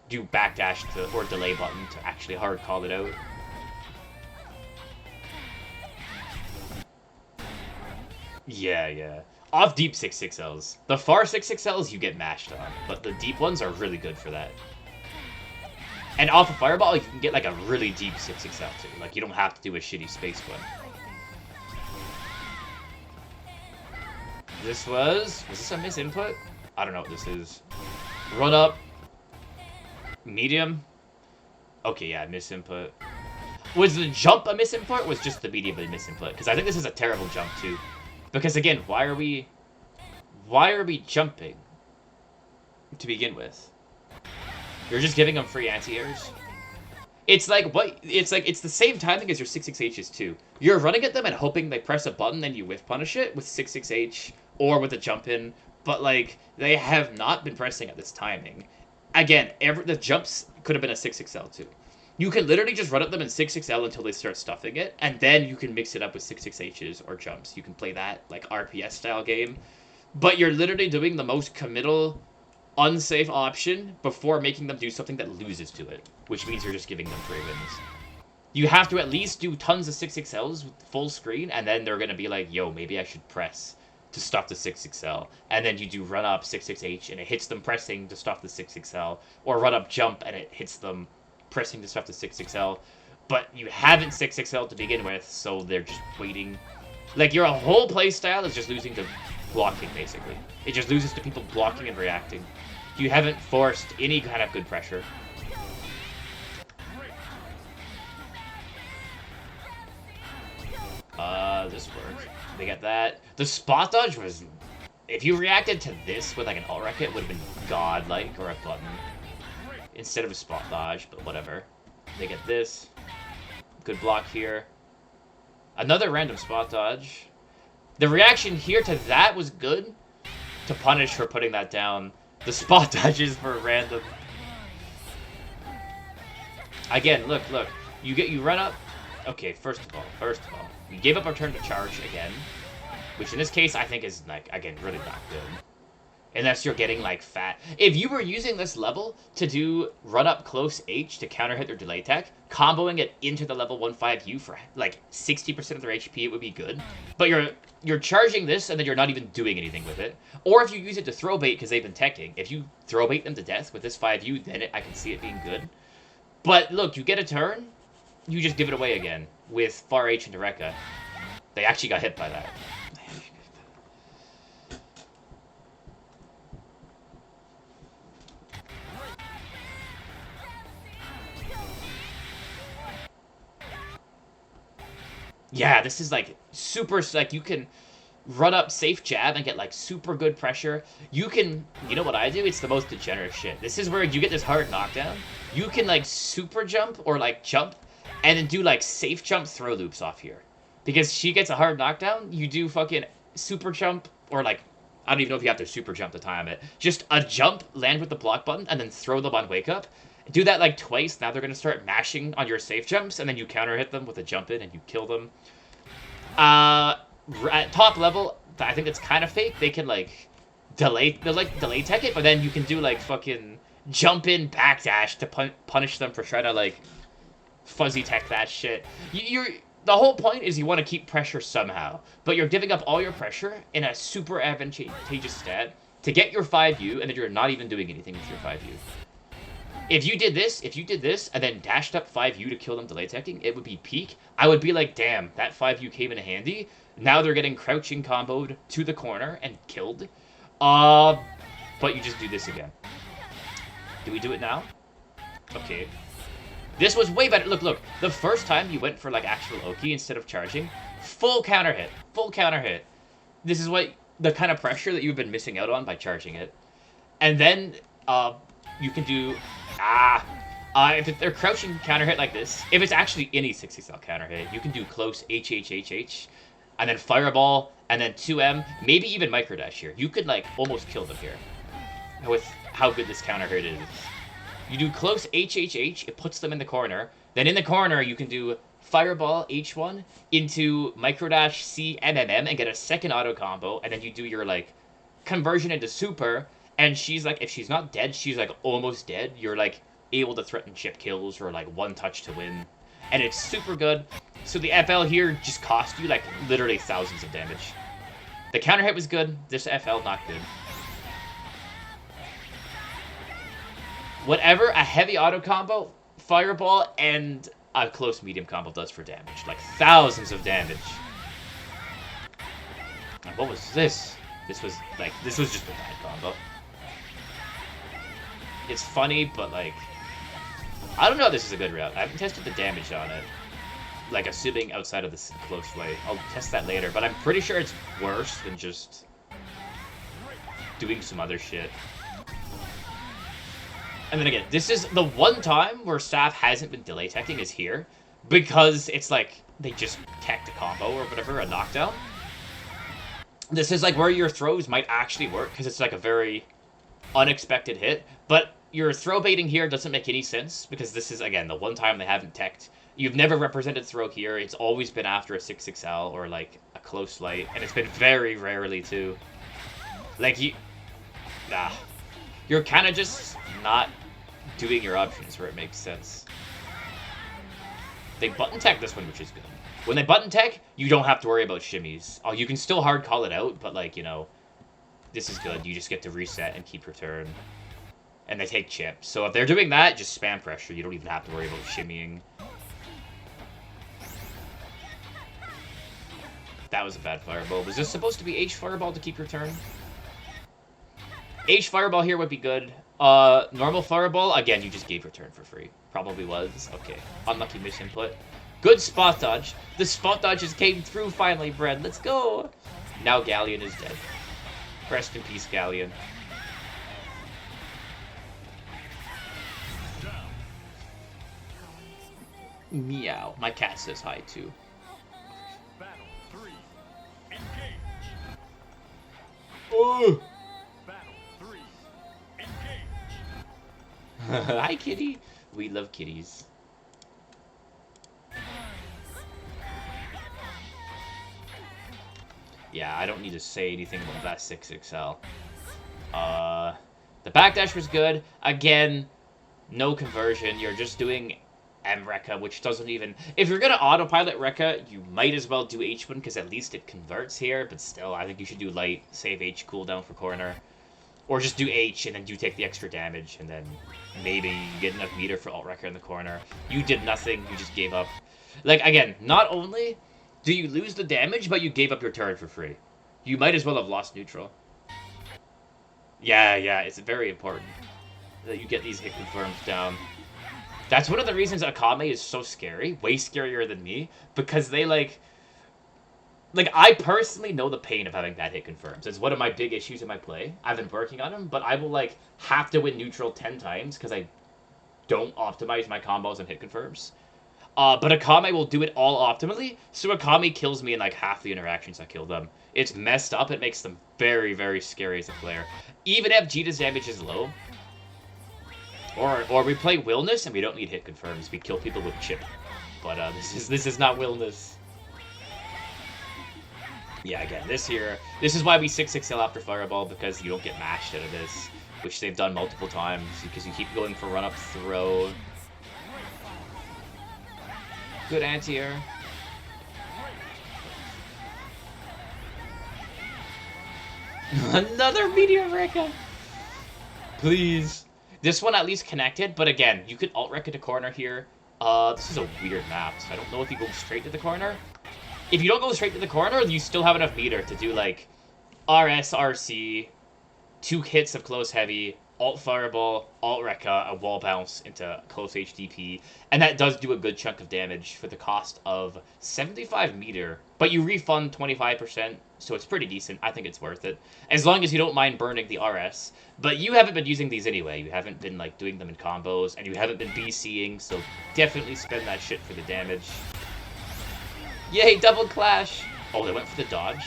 do backdash or delay button to actually hard call it out. Yeah, yeah. Off deep 6-6Ls. The far 6-6Ls you get mashed on, but the deep ones are really good for that. And off a fireball, you can get like a really deep 6XL too. Like you don't have to do a shitty space one. Was this a miss input? I don't know what this is. Run up. Medium. Okay, yeah, miss input. Was the jump a miss input, or was just the medium a miss input? Because I think this is a terrible jump too. Because again, why are we jumping to begin with? You're just giving them free anti-airs. It's the same timing as your 6XHs too. You're running at them and hoping they press a button and you whiff punish it with 6XH or with a jump in, but like they have not been pressing at this timing. Again, the jumps could have been a 6XL too. You can literally just run at them in 6XL until they start stuffing it, and then you can mix it up with 6XHs or jumps. You can play that like RPS style game, but you're literally doing the most committal, unsafe option before making them do something that loses to it, which means you're just giving them free wins. You have to at least do tons of 6XLs with full screen, and then they're going to be like, yo, maybe I should press to stop the 6XL. And then you do run up 6XH, and it hits them pressing to stop the 6XL, or run up jump, and it hits them pressing to stop the 6XL. But you haven't 6XL to begin with, so they're just waiting. Like, your whole playstyle is just losing to blocking, basically. It just loses to people blocking and reacting. You haven't forced any kind of good pressure. This worked. They get that. The spot dodge was... If you reacted to this with like an alt rocket, it would have been godlike, or a button. Instead of a spot dodge, but whatever. They get this. Good block here. Another random spot dodge. The reaction here to that was good. To punish for putting that down. The spot dodges were random. Again, look. You run up. Okay, first of all. You gave up our turn to charge again. Which in this case, I think is, like, again, really not good. Unless you're getting, like, fat. If you were using this level to do run-up close H to counter-hit their delay tech, comboing it into the level 1-5U for, like, 60% of their HP, it would be good. But you're charging this, and then you're not even doing anything with it. Or if you use it to throw bait, because they've been teching, if you throw bait them to death with this 5U, then I can see it being good. But, look, you get a turn, you just give it away again with far H into Rekka. They actually got hit by that. Yeah, this is like super, like you can run up safe jab and get like super good pressure. You know what I do? It's the most degenerate shit. This is where you get this hard knockdown. You can like super jump or like jump and then do like safe jump throw loops off here. Because she gets a hard knockdown, you do fucking super jump or like, I don't even know if you have to super jump to time it. Just a jump, land with the block button, and then throw them on wake up. Do that like twice. Now they're going to start mashing on your safe jumps, and then you counter hit them with a jump in and you kill them. At top level, I think it's kind of fake. They can like delay tech it, but then you can do like fucking jump in backdash to punish them for trying to like fuzzy tech that shit. The whole point is you want to keep pressure somehow, but you're giving up all your pressure in a super advantageous stat to get your 5U, and then you're not even doing anything with your 5U. If you did this, and then dashed up 5U to kill them delay teching, it would be peak. I would be like, damn, that 5U came in handy. Now they're getting crouching comboed to the corner and killed. But you just do this again. Do we do it now? Okay. This was way better. Look. The first time you went for like actual Oki instead of charging, full counter hit. This is what the kind of pressure that you've been missing out on by charging it. And then you can do if they're crouching counter hit like this, if it's actually any 6XL counter hit, you can do close HHHH, and then fireball, and then 2M, maybe even microdash here. You could like almost kill them here with how good this counter hit is. You do close HHH, it puts them in the corner. Then in the corner, you can do fireball H1 into microdash C MMM and get a second auto combo, and then you do your like conversion into super. And she's like, if she's not dead, she's like almost dead. You're like able to threaten chip kills or like one touch to win. And it's super good. So the FL here just cost you like literally thousands of damage. The counter hit was good. This FL not good. Whatever, a heavy auto combo, fireball and a close medium combo does for damage. Like, thousands of damage. And what was this? This was just a bad combo. It's funny, but, like, I don't know if this is a good route. I haven't tested the damage on it. Like, assuming outside of this close fight. I'll test that later, but I'm pretty sure it's worse than just doing some other shit. And then again, this is the one time where staff hasn't been delay teching is here, because it's like, they just teched a combo or whatever, a knockdown. This is like where your throws might actually work, because it's like a very unexpected hit, but your throw baiting here doesn't make any sense, because this is, again, the one time they haven't teched. You've never represented throw here, it's always been after a 6XL or like a close light, and it's been very rarely too. Like, you're kind of just not doing your options where it makes sense. They button tech this one, which is good. When they button tech, you don't have to worry about shimmies. Oh, you can still hard call it out, but like, you know, this is good. You just get to reset and keep your turn. And they take chips. So if they're doing that, just spam pressure. You don't even have to worry about shimmying. That was a bad fireball. Was this supposed to be H fireball to keep your turn? H fireball here would be good. Normal fireball, again, you just gave your turn for free. Probably was. Okay. Unlucky misinput. Good spot dodge. The spot dodges came through finally, Bread. Let's go. Now Galleon is dead. Rest in peace, Galleon. Meow. My cat says hi, too. Battle 3. Engage. Oh! Battle 3. Engage. Hi, kitty. We love kitties. Yeah, I don't need to say anything about that 6XL. The backdash was good. Again, no conversion. You're just doing M-Rekka, which doesn't even... If you're going to autopilot Rekka, you might as well do H1, because at least it converts here. But still, I think you should do light, save H cooldown for corner. Or just do H, and then you take the extra damage, and then maybe you get enough meter for alt-Rekka in the corner. You did nothing. You just gave up. Like, again, not only do you lose the damage, but you gave up your turn for free. You might as well have lost neutral. Yeah, it's very important that you get these hit confirms down. That's one of the reasons Akame is so scary, way scarier than me, because they, like, I personally know the pain of having bad hit confirms. It's one of my big issues in my play. I've been working on them, but I will, like, have to win neutral 10 times because I don't optimize my combos and hit confirms. But Akame will do it all optimally, so Akame kills me in, like, half the interactions I kill them. It's messed up. It makes them very, very scary as a player. Even if Djeeta's damage is low, or we play Willness and we don't need hit confirms. We kill people with chip. But this is not Willness. Yeah, again, this is why we 6XL after Fireball, because you don't get mashed out of this, which they've done multiple times, because you keep going for run-up throw. Good anti-air. Another Meteor Rekka! Please. This one at least connected, but again, you could alt-Rekka to corner here. This is a weird map, so I don't know if you go straight to the corner. If you don't go straight to the corner, you still have enough meter to do, like, RS, RC, 2 hits of close heavy, alt Fireball, alt Rekka, a wall bounce into close HDP, and that does do a good chunk of damage for the cost of 75 meter, but you refund 25%, so it's pretty decent. I think it's worth it, as long as you don't mind burning the RS. But you haven't been using these anyway. You haven't been, like, doing them in combos, and you haven't been BCing, so definitely spend that shit for the damage. Yay, double clash! Oh, they went for the dodge.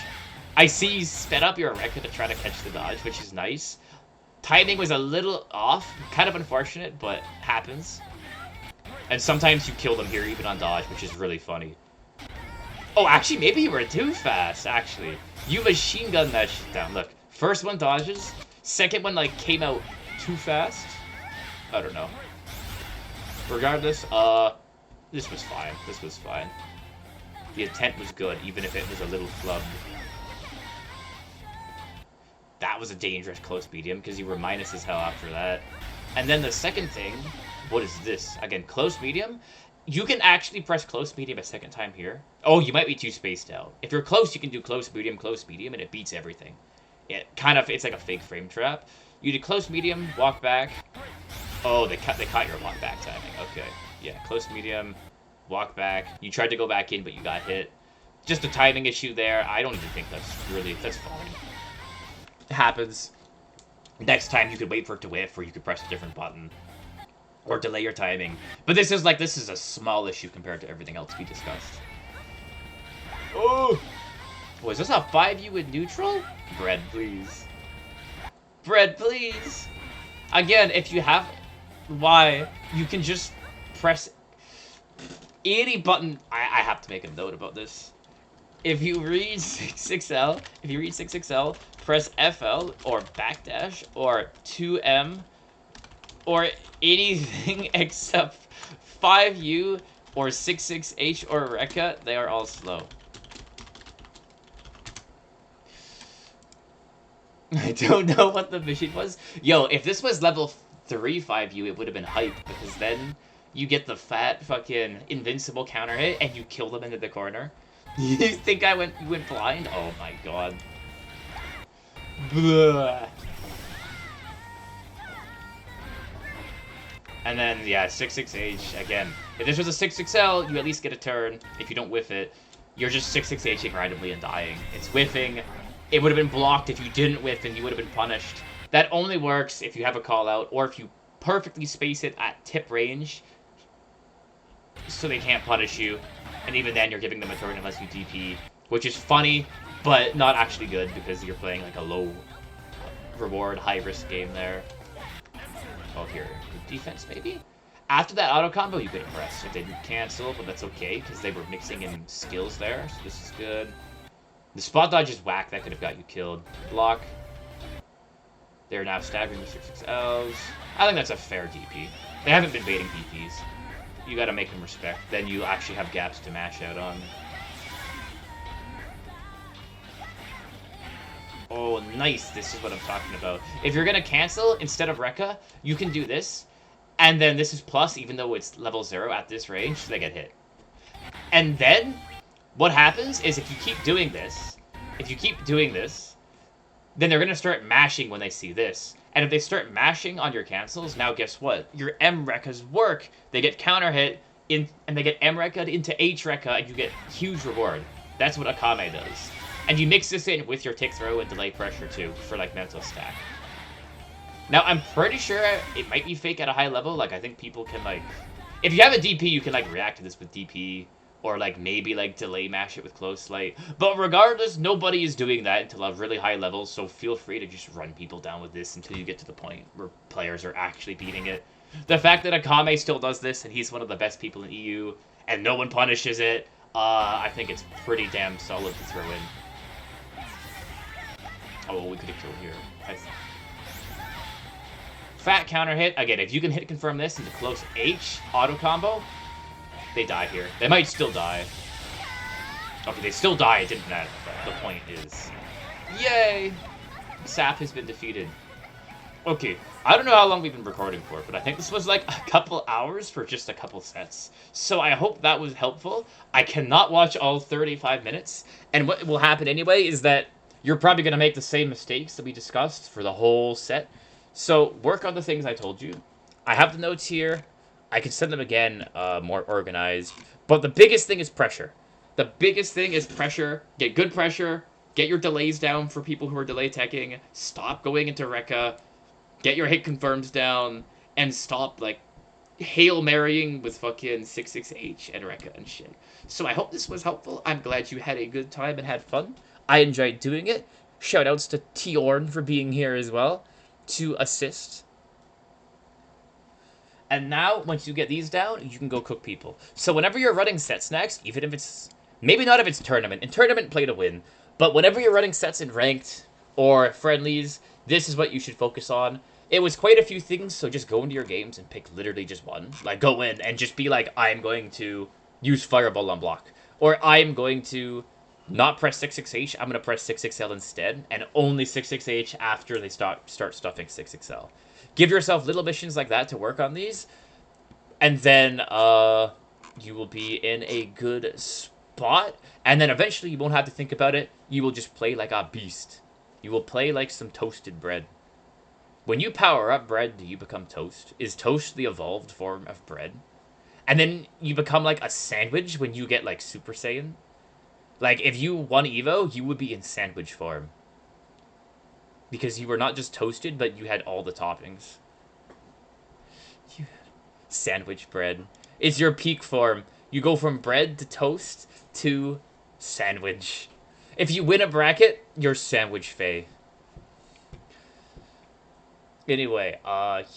I see you sped up your Rekka to try to catch the dodge, which is nice. Timing was a little off, kind of unfortunate, but happens. And sometimes you kill them here even on dodge, which is really funny. Oh, actually, maybe you were too fast, actually. You machine gunned that shit down. Look, first one dodges, second one, like, came out too fast. I don't know. Regardless, this was fine. This was fine. The intent was good, even if it was a little flubbed. That was a dangerous close medium, because you were minus as hell after that. And then the second thing, what is this? Again, close medium. You can actually press close medium a second time here. Oh, you might be too spaced out. If you're close, you can do close medium, and it beats everything. It's like a fake frame trap. You do close medium, walk back. Oh, they caught your walk back timing. Okay, yeah, close medium, walk back. You tried to go back in, but you got hit. Just a timing issue there. I don't even think that's fine. It happens. Next time you could wait for it to whiff, or you could press a different button. Or delay your timing. But this is a small issue compared to everything else we discussed. Oh! Was this a 5U in neutral? Bread, please. Bread, please! Again, if you have... Why? You can just press any button... I have to make a note about this. If you read 6XL, press FL, or backdash, or 2M, or anything except 5U, or 66H, or Rekka, they are all slow. I don't know what the mission was. Yo, if this was level 3 5U, it would have been hype, because then you get the fat fucking invincible counter hit, and you kill them into the corner. You think you went blind? Oh my god. Blah. And then, yeah, 66H, again. If this was a 6XL, you at least get a turn. If you don't whiff it, you're just 66Hing randomly and dying. It's whiffing. It would have been blocked if you didn't whiff and you would have been punished. That only works if you have a call out or if you perfectly space it at tip range so they can't punish you. And even then, you're giving them a turn unless you DP, which is funny, but not actually good because you're playing like a low reward, high risk game there. Oh, here. Defense, maybe? After that auto combo, you could impress. It didn't cancel, but that's okay, because they were mixing in skills there, so this is good. The spot dodge is whack. That could have got you killed. Block. They're now staggering the 6XLs. I think that's a fair DP. They haven't been baiting DPs. You gotta make them respect. Then you actually have gaps to mash out on. Oh, nice. This is what I'm talking about. If you're gonna cancel, instead of Rekka, you can do this. And then this is plus, even though it's level 0 at this range, they get hit. And then, what happens is if you keep doing this, then they're gonna start mashing when they see this. And if they start mashing on your cancels, now guess what? Your M Rekkas work. They get counter hit, and they get M Rekka into H Rekka, and you get huge reward. That's what Akame does. And you mix this in with your tick throw and delay pressure too, for like mental stack. Now, I'm pretty sure it might be fake at a high level. Like, I think people can like... If you have a DP, you can like react to this with DP. Or like maybe like delay mash it with close light. But regardless, nobody is doing that until a really high level. So feel free to just run people down with this until you get to the point where players are actually beating it. The fact that Akame still does this and he's one of the best people in EU and no one punishes it, I think it's pretty damn solid to throw in. Oh, we could have killed here. Fat counter hit. Again, if you can hit confirm this into close H auto combo, they die here. They might still die. Okay, they still die. It didn't matter. The point is... Yay! Sap has been defeated. Okay, I don't know how long we've been recording for, but I think this was like a couple hours for just a couple sets. So I hope that was helpful. I cannot watch all 35 minutes. And what will happen anyway is that you're probably going to make the same mistakes that we discussed for the whole set. So work on the things I told you. I have the notes here. I can send them again more organized. But the biggest thing is pressure. The biggest thing is pressure. Get good pressure. Get your delays down for people who are delay teching. Stop going into Rekka. Get your hit confirms down. And stop, like, Hail Marrying with fucking 66H and Rekka and shit. So I hope this was helpful. I'm glad you had a good time and had fun. I enjoyed doing it. Shoutouts to Tiorn for being here as well to assist. And now, once you get these down, you can go cook people. So whenever you're running sets next, even if it's... Maybe not if it's tournament. In tournament, play to win. But whenever you're running sets in ranked or friendlies, this is what you should focus on. It was quite a few things, so just go into your games and pick literally just one. Like, go in and just be like, I'm going to use Fireball on block. Or I'm going to not press 66H. I'm going to press 6XL instead, and only 66H after they start stuffing 6XL. Give yourself little missions like that to work on these, and then you will be in a good spot. And then eventually you won't have to think about it. You will just play like a beast. You will play like some toasted bread. When you power up bread, do you become toast? Is toast the evolved form of bread? And then you become like a sandwich when you get like Super Saiyan? Like, if you won Evo, you would be in sandwich form. Because you were not just toasted, but you had all the toppings. Sandwich bread. It's your peak form. You go from bread to toast to sandwich. If you win a bracket, you're sandwich fey. Anyway,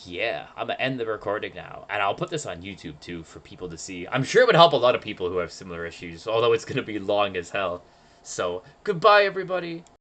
yeah, I'm gonna end the recording now, and I'll put this on YouTube too for people to see. I'm sure it would help a lot of people who have similar issues, although it's gonna be long as hell. So, goodbye, everybody.